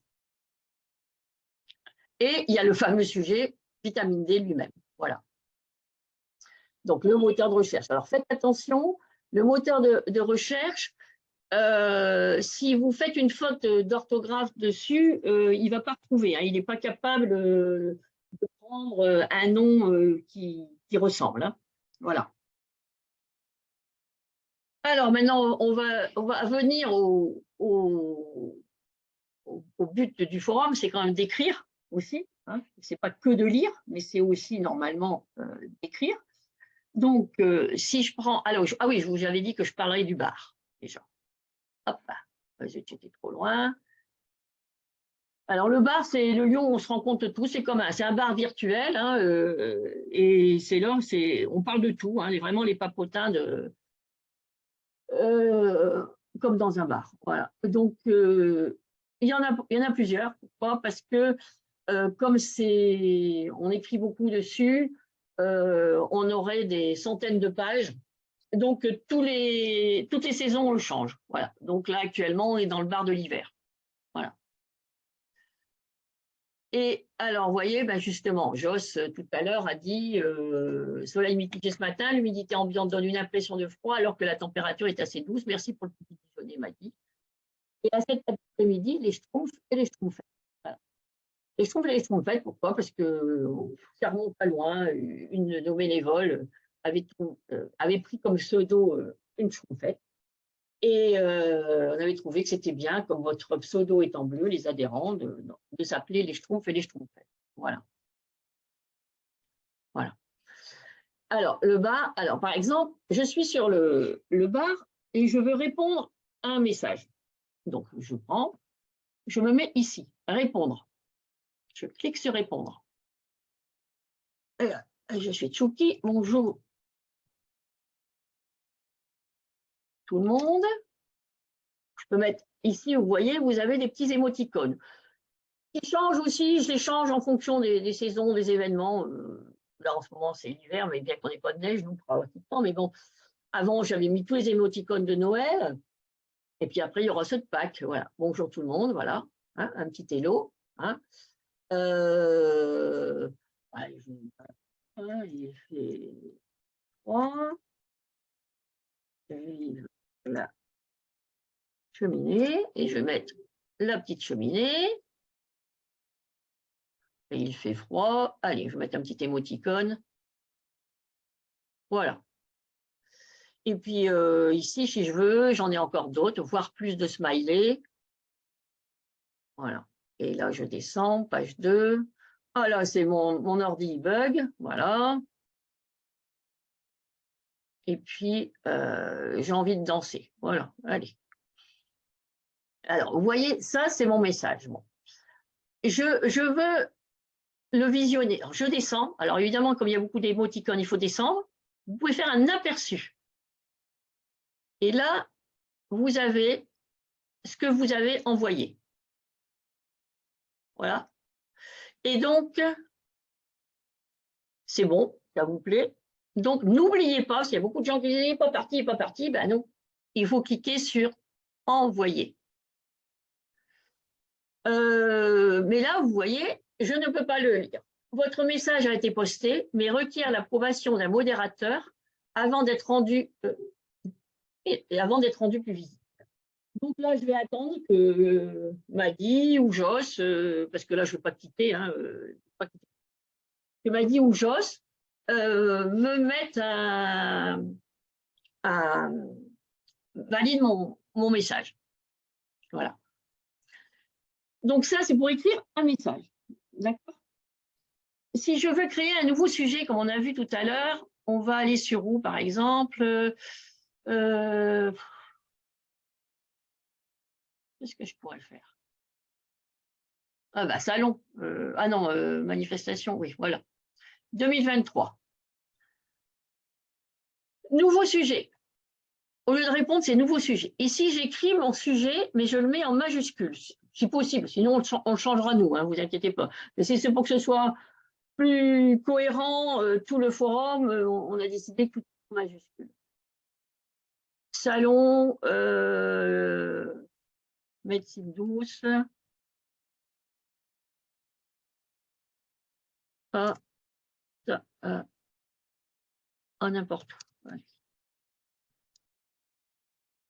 Et il y a le fameux sujet vitamine D lui-même. Voilà. Donc, le moteur de recherche. Alors, faites attention, le moteur de recherche, si vous faites une faute d'orthographe dessus, il ne va pas retrouver. Hein, il n'est pas capable de prendre un nom qui ressemble. Hein. Voilà. Alors maintenant, on va venir au but du forum, c'est quand même d'écrire aussi. Hein. Ce n'est pas que de lire, mais c'est aussi normalement d'écrire. Donc, si je prends… Alors, ah oui, je vous avais dit que je parlerais du bar, déjà. Hop, j'étais trop loin. Alors, le bar, c'est le lieu où on se rencontre tous. C'est un bar virtuel. Hein, et c'est là, on parle de tout. Hein, vraiment les papotins comme dans un bar. Voilà. Donc, il y en a plusieurs. Pourquoi? Parce que comme on écrit beaucoup dessus, on aurait des centaines de pages. Donc, toutes les saisons, on le change. Voilà. Donc là, actuellement, on est dans le bar de l'hiver. Voilà. Et alors, vous voyez, ben justement, Joss, tout à l'heure, a dit soleil mitigé ce matin, l'humidité ambiante donne une impression de froid alors que la température est assez douce. Merci pour le petit déjeuner, m'a dit. Et à cette après-midi, les Schtroumpfs et les Schtroumpfettes. Voilà. Les Schtroumpfs et les Schtroumpfettes, pourquoi? Parce que ça remonte pas loin. Une de nos bénévoles avait pris comme pseudo une Schtroumpfette. Et on avait trouvé que c'était bien, comme votre pseudo est en bleu, les adhérents, de s'appeler les Schtroumpfs et les Schtroumpfettes. Voilà. Voilà. Alors, le bar, alors par exemple, je suis sur le bar et je veux répondre à un message. Donc, je me mets ici, répondre. Je clique sur répondre. Et je suis Tchouki, bonjour. tout le monde. Je peux mettre ici, vous voyez, vous avez des petits émoticônes. Ils changent aussi, je les change en fonction des saisons, des événements. Là, en ce moment, c'est l'hiver, mais bien qu'on n'ait pas de neige, nous, on fera tout le temps. Mais bon, avant, j'avais mis tous les émoticônes de Noël. Et puis après, il y aura ceux de Pâques. Voilà. Bonjour tout le monde, voilà. Hein, un petit hello. Hein. Allez, il fait 3. Vive la cheminée. Et je vais mettre la petite cheminée. Et il fait froid. Allez, je vais mettre un petit émoticône. Voilà. Et puis ici, si je veux, j'en ai encore d'autres, voire plus de smileys. Voilà. Et là, je descends, page 2. Ah là, c'est mon ordi bug. Voilà. Et puis, j'ai envie de danser. Voilà, allez. Alors, vous voyez, ça, c'est mon message. Bon. Je veux le visionner. Alors, je descends. Alors, évidemment, comme il y a beaucoup d'émoticônes, il faut descendre. Vous pouvez faire un aperçu. Et là, vous avez ce que vous avez envoyé. Voilà. Et donc, c'est bon, ça vous plaît. Donc, n'oubliez pas, s'il y a beaucoup de gens qui disent pas parti, pas parti, ben non. Il faut cliquer sur envoyer. Mais là, vous voyez, je ne peux pas le lire. Votre message a été posté, mais requiert l'approbation d'un modérateur avant d'être rendu, plus visible. Donc là, je vais attendre que Maddy ou Joss, parce que là, je ne veux pas quitter, hein, que Maddy ou Joss me mettent valide mon message. Voilà. Donc ça, c'est pour écrire un message. D'accord ? Si je veux créer un nouveau sujet, comme on a vu tout à l'heure, on va aller sur où, par exemple qu'est-ce que je pourrais faire? Ah bah salon. Ah non, manifestation, oui, voilà. 2023. Nouveau sujet. Au lieu de répondre, c'est nouveau sujet. Ici, j'écris mon sujet, mais je le mets en majuscule, si possible. Sinon, on le changera nous, hein, vous inquiétez pas. Mais c'est pour que ce soit plus cohérent, tout le forum, on a décidé tout en majuscule. Salon, médecine douce. Ah, ça, n'importe où. Ouais.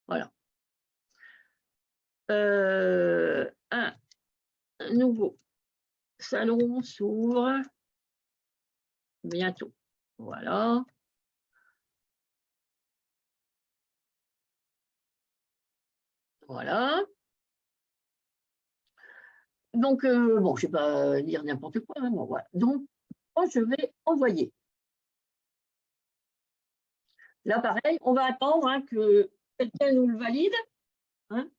Voilà. Un nouveau salon s'ouvre bientôt. Voilà. Voilà. Donc, bon, je ne vais pas lire n'importe quoi. Hein, bon, voilà. Donc, moi, je vais envoyer. Là, pareil, on va attendre hein, que quelqu'un nous le valide. Hein.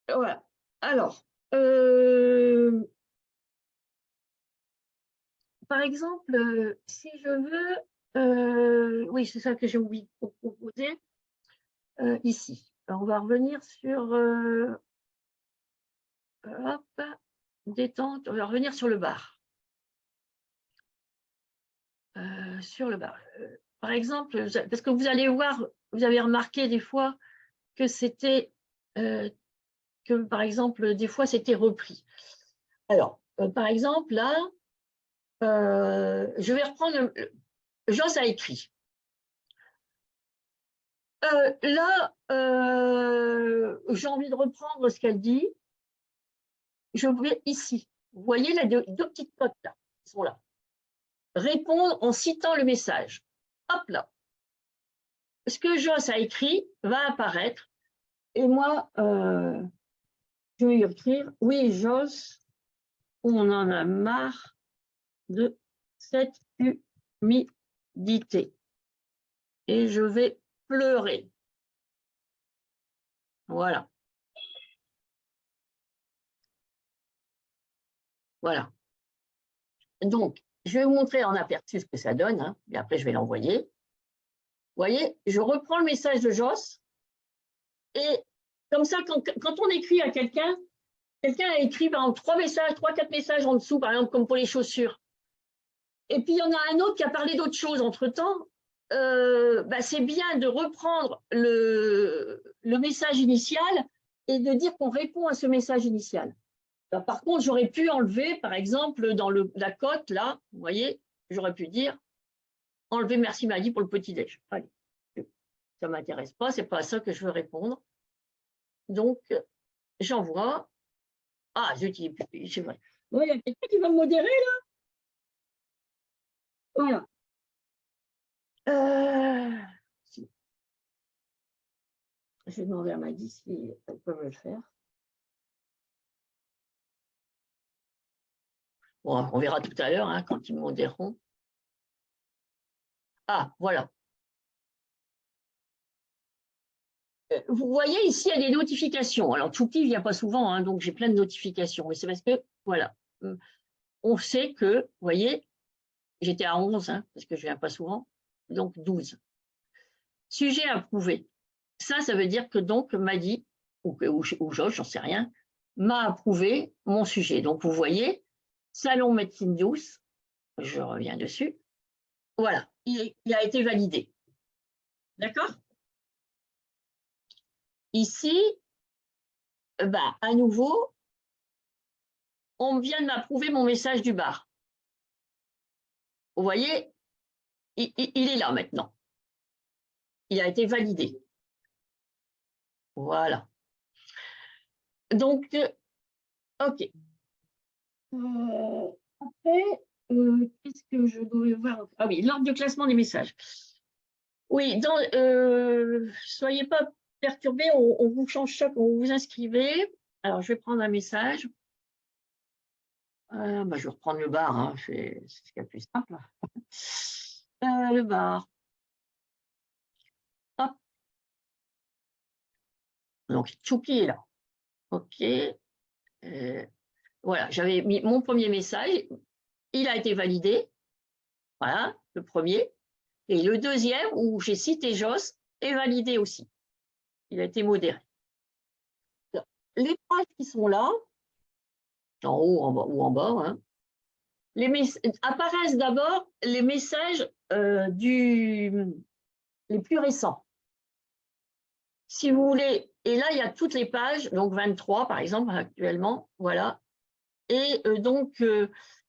Voilà. Alors, par exemple, si je veux, oui, c'est ça que j'ai oublié de proposer ici. Alors, on va revenir sur hop, détente. On va revenir sur le bar. Sur le bar. Par exemple, parce que vous allez voir, vous avez remarqué des fois que c'était, que par exemple, des fois c'était repris. Alors, par exemple, là, je vais reprendre. Joss a écrit. Là, j'ai envie de reprendre ce qu'elle dit. Je vais ici. Vous voyez les deux petites notes là, qui sont là. Répondre en citant le message. Hop là. Ce que Joss a écrit va apparaître. Et moi, je vais écrire « Oui, Joss, on en a marre de cette humidité. » Et je vais pleurer. Voilà. Voilà. Donc, je vais vous montrer en aperçu ce que ça donne, hein, et après je vais l'envoyer. voyez, je reprends le message de Joss et comme ça, quand on écrit à quelqu'un a écrit par exemple 3-4 messages en dessous, par exemple comme pour les chaussures. Et puis il y en a un autre qui a parlé d'autre chose entre-temps. C'est bien de reprendre le message initial et de dire qu'on répond à ce message initial. Alors, par contre, j'aurais pu enlever, par exemple, dans la cote, là, vous voyez, j'aurais pu dire enlever merci Maggie pour le petit-déj. Allez, ça ne m'intéresse pas, ce n'est pas à ça que je veux répondre. Donc, j'envoie. Ah, j'utilise plus, c'est vrai. Bon, il y a quelqu'un qui va me modérer, là? Voilà. Si. Je vais demander à Maggie si elle peut me le faire. Bon, on verra tout à l'heure, hein, quand ils me modéreront. Ah, voilà. Vous voyez ici, il y a des notifications. Alors, Chouki ne vient pas souvent, hein, donc j'ai plein de notifications. Mais c'est parce que, voilà, on sait que, vous voyez, j'étais à 11, hein, parce que je ne viens pas souvent, donc 12. Sujet approuvé. Ça veut dire que donc Maggie, ou Josh, j'en sais rien, m'a approuvé mon sujet. Donc, vous voyez, salon médecine douce, je reviens dessus. Voilà, il a été validé. D'accord? Ici, à nouveau, on vient de m'approuver mon message du bar. Vous voyez, il est là maintenant. Il a été validé. Voilà. Donc, OK. Après, qu'est-ce que je dois voir? Ah oui, l'ordre de classement des messages. Oui, soyez pas perturbés, on vous change ça quand vous vous inscrivez. Alors, je vais prendre un message. Je vais reprendre le bar, hein, c'est ce qu'il y a de plus simple. Le bar. Hop. Donc, Chouki est là. OK. Voilà, j'avais mis mon premier message. Il a été validé. Voilà, le premier. Et le deuxième, où j'ai cité Joss, est validé aussi. Il a été modéré. Les pages qui sont là, en haut en bas, ou en bas, hein, apparaissent d'abord les messages les plus récents. Si vous voulez, et là, il y a toutes les pages, donc 23 par exemple, actuellement, voilà. Et donc,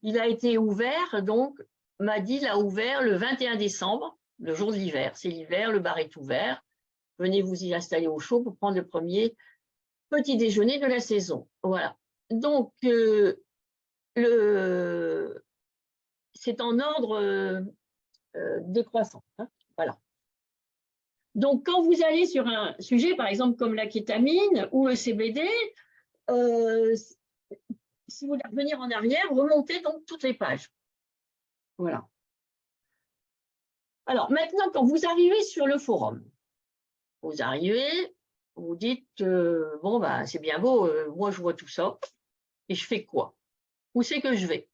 il a été ouvert, donc, Madi l'a ouvert le 21 décembre, le jour de l'hiver. C'est l'hiver, le bar est ouvert. Venez vous y installer au chaud pour prendre le premier petit déjeuner de la saison. Voilà. Donc, c'est en ordre décroissant. Hein, voilà. Donc, quand vous allez sur un sujet, par exemple, comme la kétamine ou le CBD, si vous voulez revenir en arrière, remontez donc toutes les pages. Voilà. Alors, maintenant, quand vous arrivez sur le forum, vous arrivez, vous dites, bon, c'est bien beau, moi, je vois tout ça, et je fais quoi? Où c'est que je vais?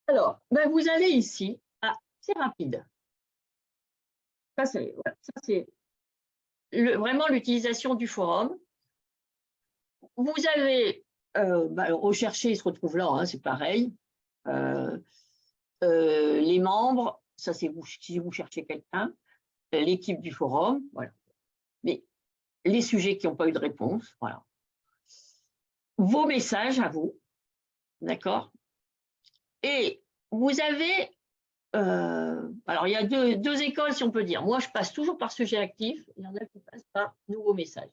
Alors, vous allez ici. Ah, c'est rapide. Ça, c'est vraiment l'utilisation du forum. Vous avez, rechercher, il se retrouve là, hein, c'est pareil. Les membres, ça c'est vous, si vous cherchez quelqu'un, l'équipe du forum, voilà. Mais les sujets qui n'ont pas eu de réponse, voilà. Vos messages à vous, d'accord? Et vous avez, alors il y a deux écoles si on peut dire. Moi je passe toujours par sujet actif, il y en a qui passent par nouveaux messages.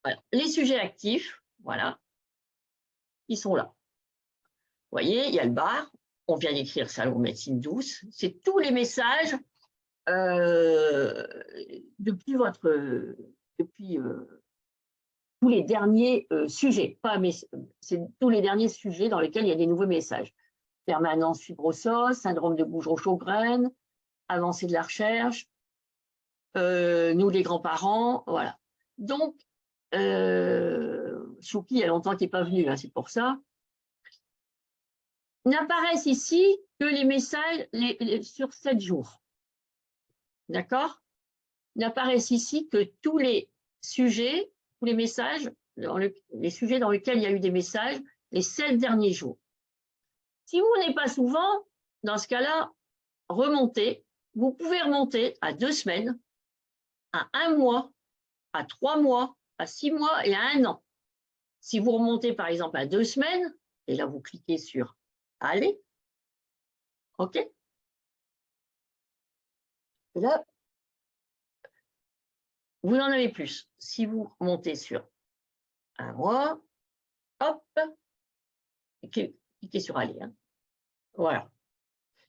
Voilà. Les sujets actifs, voilà, ils sont là. Vous voyez, il y a le bar, on vient d'écrire salon médecine douce, c'est tous les messages depuis tous les derniers sujets, c'est tous les derniers sujets dans lesquels il y a des nouveaux messages. Permanence fibrosose, syndrome de Gougereau-Chauvren, avancée de la recherche, nous les grands-parents, voilà. Donc, Chouki, il y a longtemps qu'il n'est pas venu, hein, c'est pour ça. N'apparaissent ici que les messages sur 7 jours. D'accord? Il n'apparaissent ici que tous les sujets, tous les messages, les sujets dans lesquels il y a eu des messages les 7 derniers jours. Si vous venez pas souvent, dans ce cas-là, remontez. Vous pouvez remonter à 2 semaines, à 1 mois, à 3 mois, à 6 mois et à 1 an. Si vous remontez par exemple à 2 semaines, et là vous cliquez sur Aller, OK? Et là, vous en avez plus. Si vous remontez sur 1 mois, hop, cliquez sur Aller. Hein. Voilà.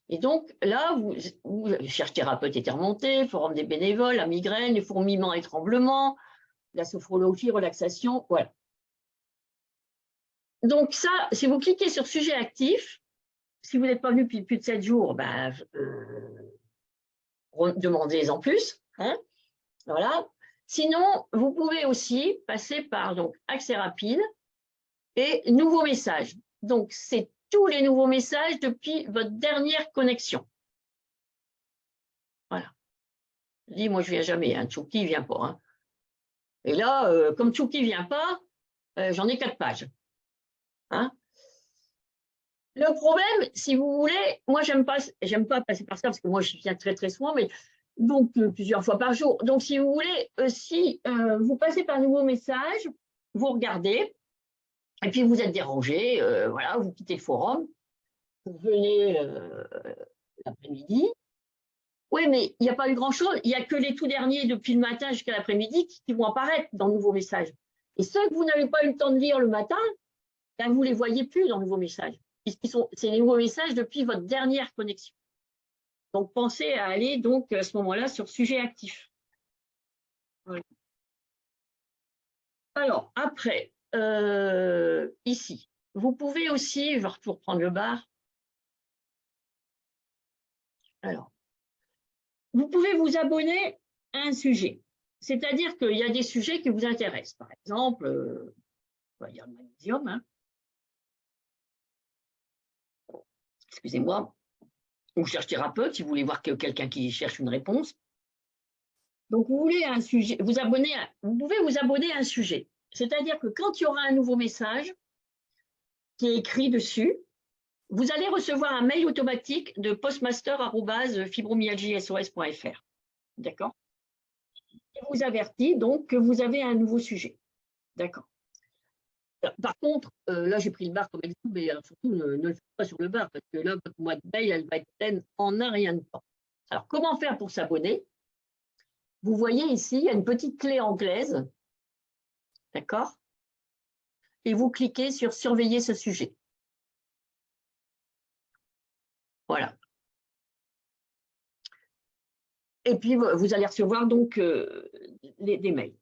Et donc là, vous cherche thérapeute était remonté, forum des bénévoles, la migraine, les fourmillements et tremblements, la sophrologie, relaxation, voilà. Donc ça, si vous cliquez sur sujet actif, si vous n'êtes pas venu depuis plus de 7 jours, ben, demandez-en plus. Hein, voilà. Sinon, vous pouvez aussi passer par donc, accès rapide et nouveaux messages. Donc, c'est tous les nouveaux messages depuis votre dernière connexion. Voilà. Je dis, moi, je ne viens jamais. Hein. Tchouki ne vient pas. Hein. Et là, comme Tchouki ne vient pas, j'en ai 4 pages. Hein. Le problème, si vous voulez, moi, j'aime pas passer par ça parce que moi, je viens très, très souvent, mais donc plusieurs fois par jour. Donc, si vous voulez, si vous passez par un nouveau message, vous regardez, et puis vous êtes dérangé, voilà, vous quittez le forum, vous venez l'après-midi. Oui, mais il n'y a pas eu grand-chose. Il n'y a que les tout derniers depuis le matin jusqu'à l'après-midi qui vont apparaître dans le nouveau message. Et ceux que vous n'avez pas eu le temps de lire le matin, ben, vous ne les voyez plus dans le nouveau message. C'est les nouveaux messages depuis votre dernière connexion. Donc, pensez à aller donc à ce moment-là sur sujet actif. Voilà. Alors, après, ici, vous pouvez aussi, je vais reprendre le bar. Alors, vous pouvez vous abonner à un sujet. C'est-à-dire qu'il y a des sujets qui vous intéressent. Par exemple, on va dire le magnésium. Hein. Excusez-moi. Ou cherche thérapeute, si vous voulez voir quelqu'un qui cherche une réponse. Donc, vous voulez un sujet, vous pouvez vous abonner à un sujet. C'est-à-dire que quand il y aura un nouveau message qui est écrit dessus, vous allez recevoir un mail automatique de postmaster@fibromyalgiesos.fr. D'accord? Qui vous avertit donc que vous avez un nouveau sujet. D'accord. Par contre, là j'ai pris le bar comme exemple, mais surtout ne le faites pas sur le bar, parce que là, votre mois de mail, elle va être pleine en un rien de temps. Alors, comment faire pour s'abonner? Vous voyez ici, il y a une petite clé anglaise, d'accord? Et vous cliquez sur surveiller ce sujet. Voilà. Et puis, vous allez recevoir donc des mails.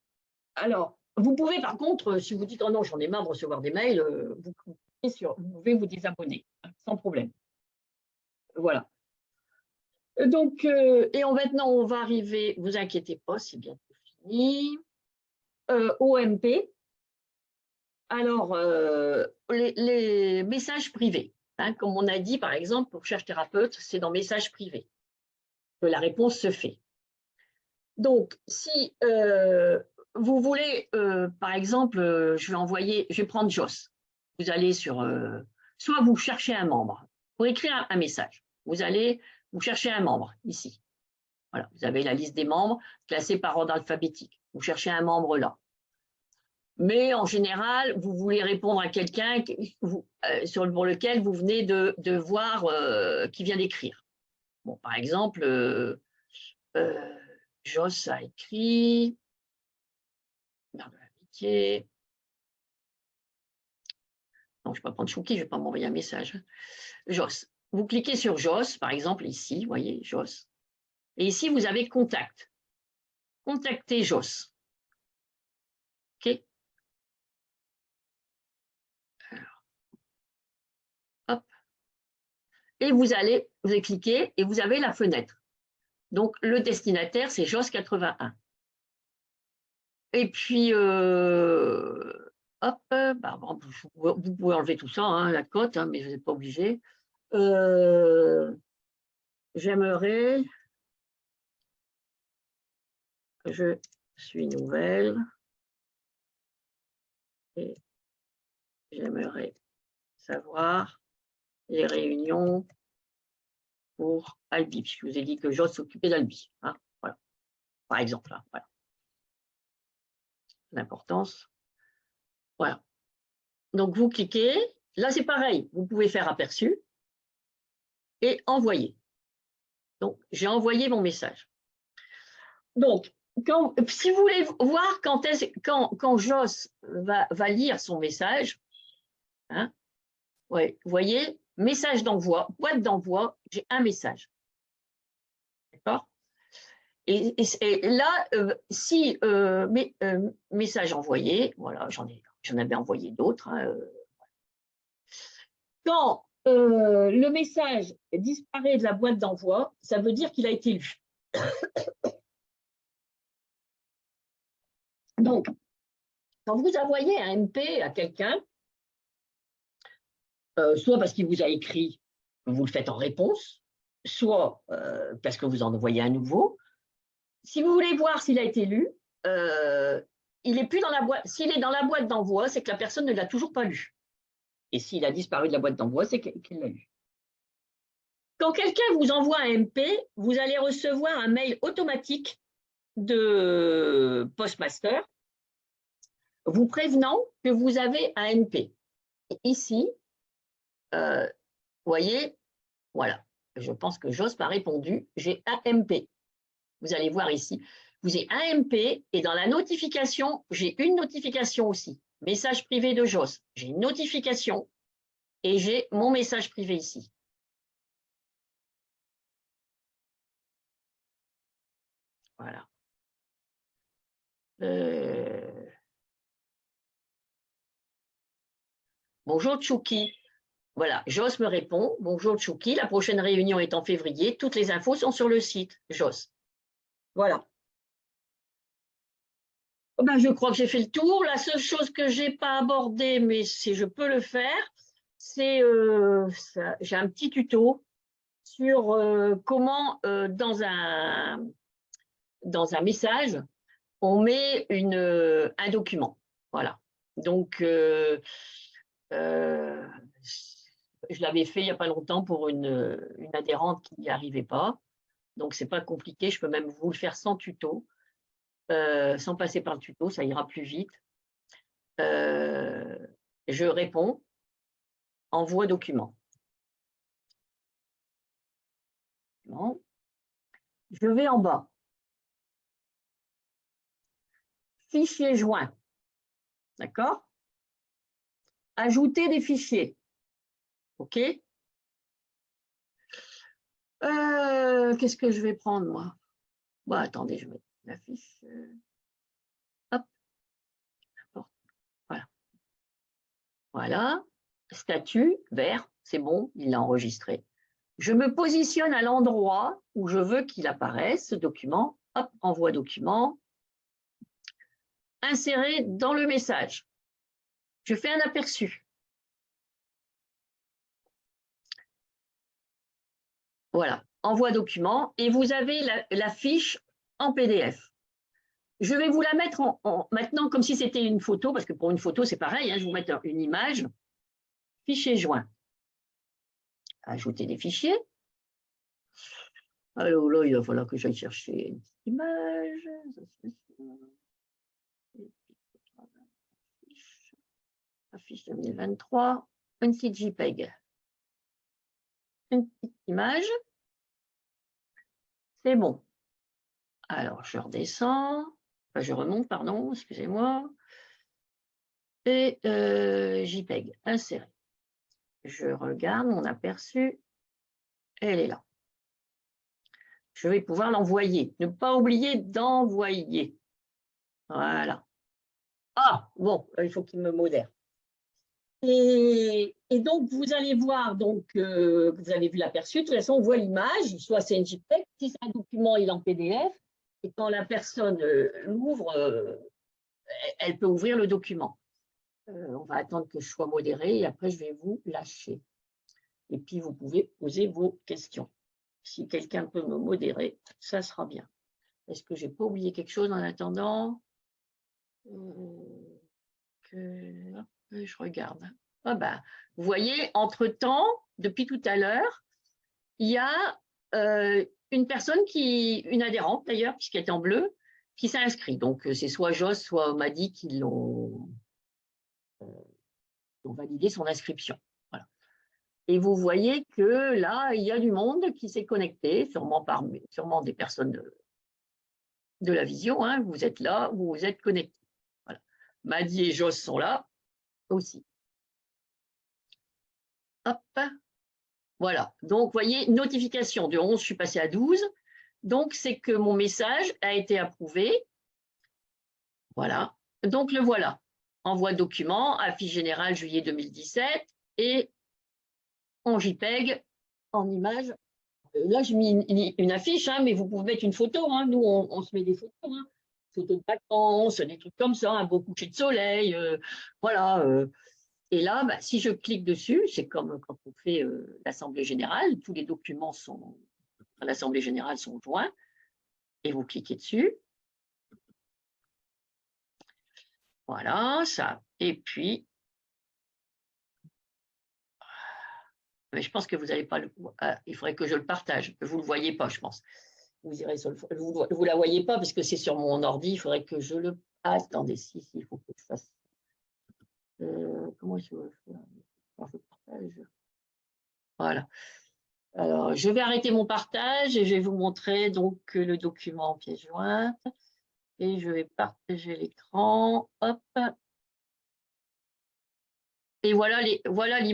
Alors, vous pouvez par contre, si vous dites « Oh non, j'en ai marre de recevoir des mails », vous pouvez vous désabonner, sans problème. Voilà. Donc, maintenant, on va arriver, vous inquiétez pas, c'est bientôt fini. OMP. Alors, les messages privés. Hein, comme on a dit, par exemple, pour Cherche thérapeute, c'est dans messages privés que la réponse se fait. Donc, si vous voulez, par exemple, je vais prendre Joss. Vous allez sur, soit vous cherchez un membre, pour écrire un message, vous cherchez un membre ici. Voilà, vous avez la liste des membres classés par ordre alphabétique. Vous cherchez un membre là. Mais en général, vous voulez répondre à quelqu'un pour lequel vous venez de voir qui vient d'écrire. Bon, par exemple, Joss a écrit Mère de l'amitié. Non, je ne vais pas prendre Chouki, je ne vais pas m'envoyer un message. Joss. Vous cliquez sur Joss, par exemple, ici, vous voyez, Joss. Et ici, vous avez Contact. Contactez Joss. OK. Alors, hop. Et vous allez cliquer et vous avez la fenêtre. Donc, le destinataire, c'est Joss 81. Et puis, hop, bah, vous pouvez enlever tout ça, hein, la cote, hein, mais vous n'êtes pas obligé. J'aimerais je suis nouvelle et j'aimerais savoir les réunions pour Albi, puisque je vous ai dit que j'ose s'occuper d'Albi. Hein, voilà. Par exemple, hein, voilà. L'importance. Voilà. Donc, vous cliquez. Là, c'est pareil. Vous pouvez faire aperçu et envoyer. Donc, j'ai envoyé mon message. Donc, si vous voulez voir quand Joss va lire son message, hein, ouais, vous voyez, message d'envoi, boîte d'envoi, j'ai un message. D'accord? Et là, si message envoyé, voilà, j'en avais envoyé d'autres. Hein, quand le message disparaît de la boîte d'envoi, ça veut dire qu'il a été lu. Donc, quand vous envoyez un MP à quelqu'un, soit parce qu'il vous a écrit, vous le faites en réponse, soit parce que vous en envoyez un nouveau. Si vous voulez voir s'il a été lu, il est plus dans la boîte. S'il est dans la boîte d'envoi, c'est que la personne ne l'a toujours pas lu. Et s'il a disparu de la boîte d'envoi, c'est qu'il l'a lu. Quand quelqu'un vous envoie un MP, vous allez recevoir un mail automatique de Postmaster vous prévenant que vous avez un MP. Ici, vous voyez, voilà, je pense que Joss m'a répondu, j'ai un MP. Vous allez voir ici, vous avez un MP et dans la notification, j'ai une notification aussi. Message privé de Joss, j'ai une notification et j'ai mon message privé ici. Voilà. Bonjour Tchouki. Voilà, Joss me répond. Bonjour Tchouki, la prochaine réunion est en février. Toutes les infos sont sur le site, Joss. Voilà. Ben, je crois que j'ai fait le tour. La seule chose que je n'ai pas abordée, mais si je peux le faire, c'est j'ai un petit tuto sur comment dans un message, on met un document. Voilà. Donc, je l'avais fait il n'y a pas longtemps pour une adhérente qui n'y arrivait pas. Donc, ce n'est pas compliqué. Je peux même vous le faire sans tuto, sans passer par le tuto. Ça ira plus vite. Je réponds, envoie document. Bon. Je vais en bas. Fichier joint. D'accord? Ajouter des fichiers. OK? Qu'est-ce que je vais prendre, moi? Bon, attendez, je vais mettre la fiche. Hop. Voilà. Voilà. Statut, vert, c'est bon, il l'a enregistré. Je me positionne à l'endroit où je veux qu'il apparaisse, ce document. Hop, envoie document. Insérer dans le message. Je fais un aperçu. Voilà, envoi document. Et vous avez la fiche en PDF. Je vais vous la mettre maintenant comme si c'était une photo, parce que pour une photo, c'est pareil. Hein, je vais vous mettre une image. Fichier joint. Ajouter des fichiers. Alors là, il va falloir que j'aille chercher une petite image. Affiche 2023. Une petite JPEG. Une petite image. C'est bon. Alors, je redescends. Enfin, je remonte, pardon, excusez-moi. Et JPEG, insérer. Je regarde mon aperçu. Elle est là. Je vais pouvoir l'envoyer. Ne pas oublier d'envoyer. Voilà. Ah, bon, il faut qu'il me modère. Et donc, vous allez voir, donc, vous avez vu l'aperçu. De toute façon, on voit l'image, soit c'est une JPEG, si c'est un document, il est en PDF. Et quand la personne l'ouvre, elle peut ouvrir le document. On va attendre que je sois modéré et après, je vais vous lâcher. Et puis, vous pouvez poser vos questions. Si quelqu'un peut me modérer, ça sera bien. Est-ce que j'ai pas oublié quelque chose en attendant? Hop, je regarde. Ah bah, vous voyez, entre-temps, depuis tout à l'heure, il y a une personne une adhérente d'ailleurs, puisqu'elle est en bleu, qui s'est inscrite. Donc, c'est soit Joss, soit Madi qui l'ont validé son inscription. Voilà. Et vous voyez que là, il y a du monde qui s'est connecté, sûrement des personnes de la vision. Hein. Vous êtes là, vous vous êtes connectés. Voilà. Madi et Joss sont là aussi. Hop. Voilà. Donc, vous voyez, notification de 11, je suis passé à 12. Donc, c'est que mon message a été approuvé. Voilà. Donc, le voilà. Envoi document, affiche générale juillet 2017 et en JPEG, en image. Là, j'ai mis une affiche, hein, mais vous pouvez mettre une photo. Hein. Nous, on se met des photos. Hein. Photos de vacances, des trucs comme ça, un beau coucher de soleil. Voilà. Et là, bah, si je clique dessus, c'est comme quand on fait l'Assemblée générale, tous les documents à l'Assemblée générale sont joints, et vous cliquez dessus. Voilà, ça. Et puis, mais je pense que vous n'allez pas le voir. Il faudrait que je le partage. Vous ne le voyez pas, je pense. Vous irez sur vous la voyez pas parce que c'est sur mon ordi. Il faudrait que je le. Ah, attendez, si, il faut que je fasse. Comment je veux faire? Je partage. Voilà. Alors, je vais arrêter mon partage et je vais vous montrer donc le document en pièce jointe. Et je vais partager l'écran. Hop. Et voilà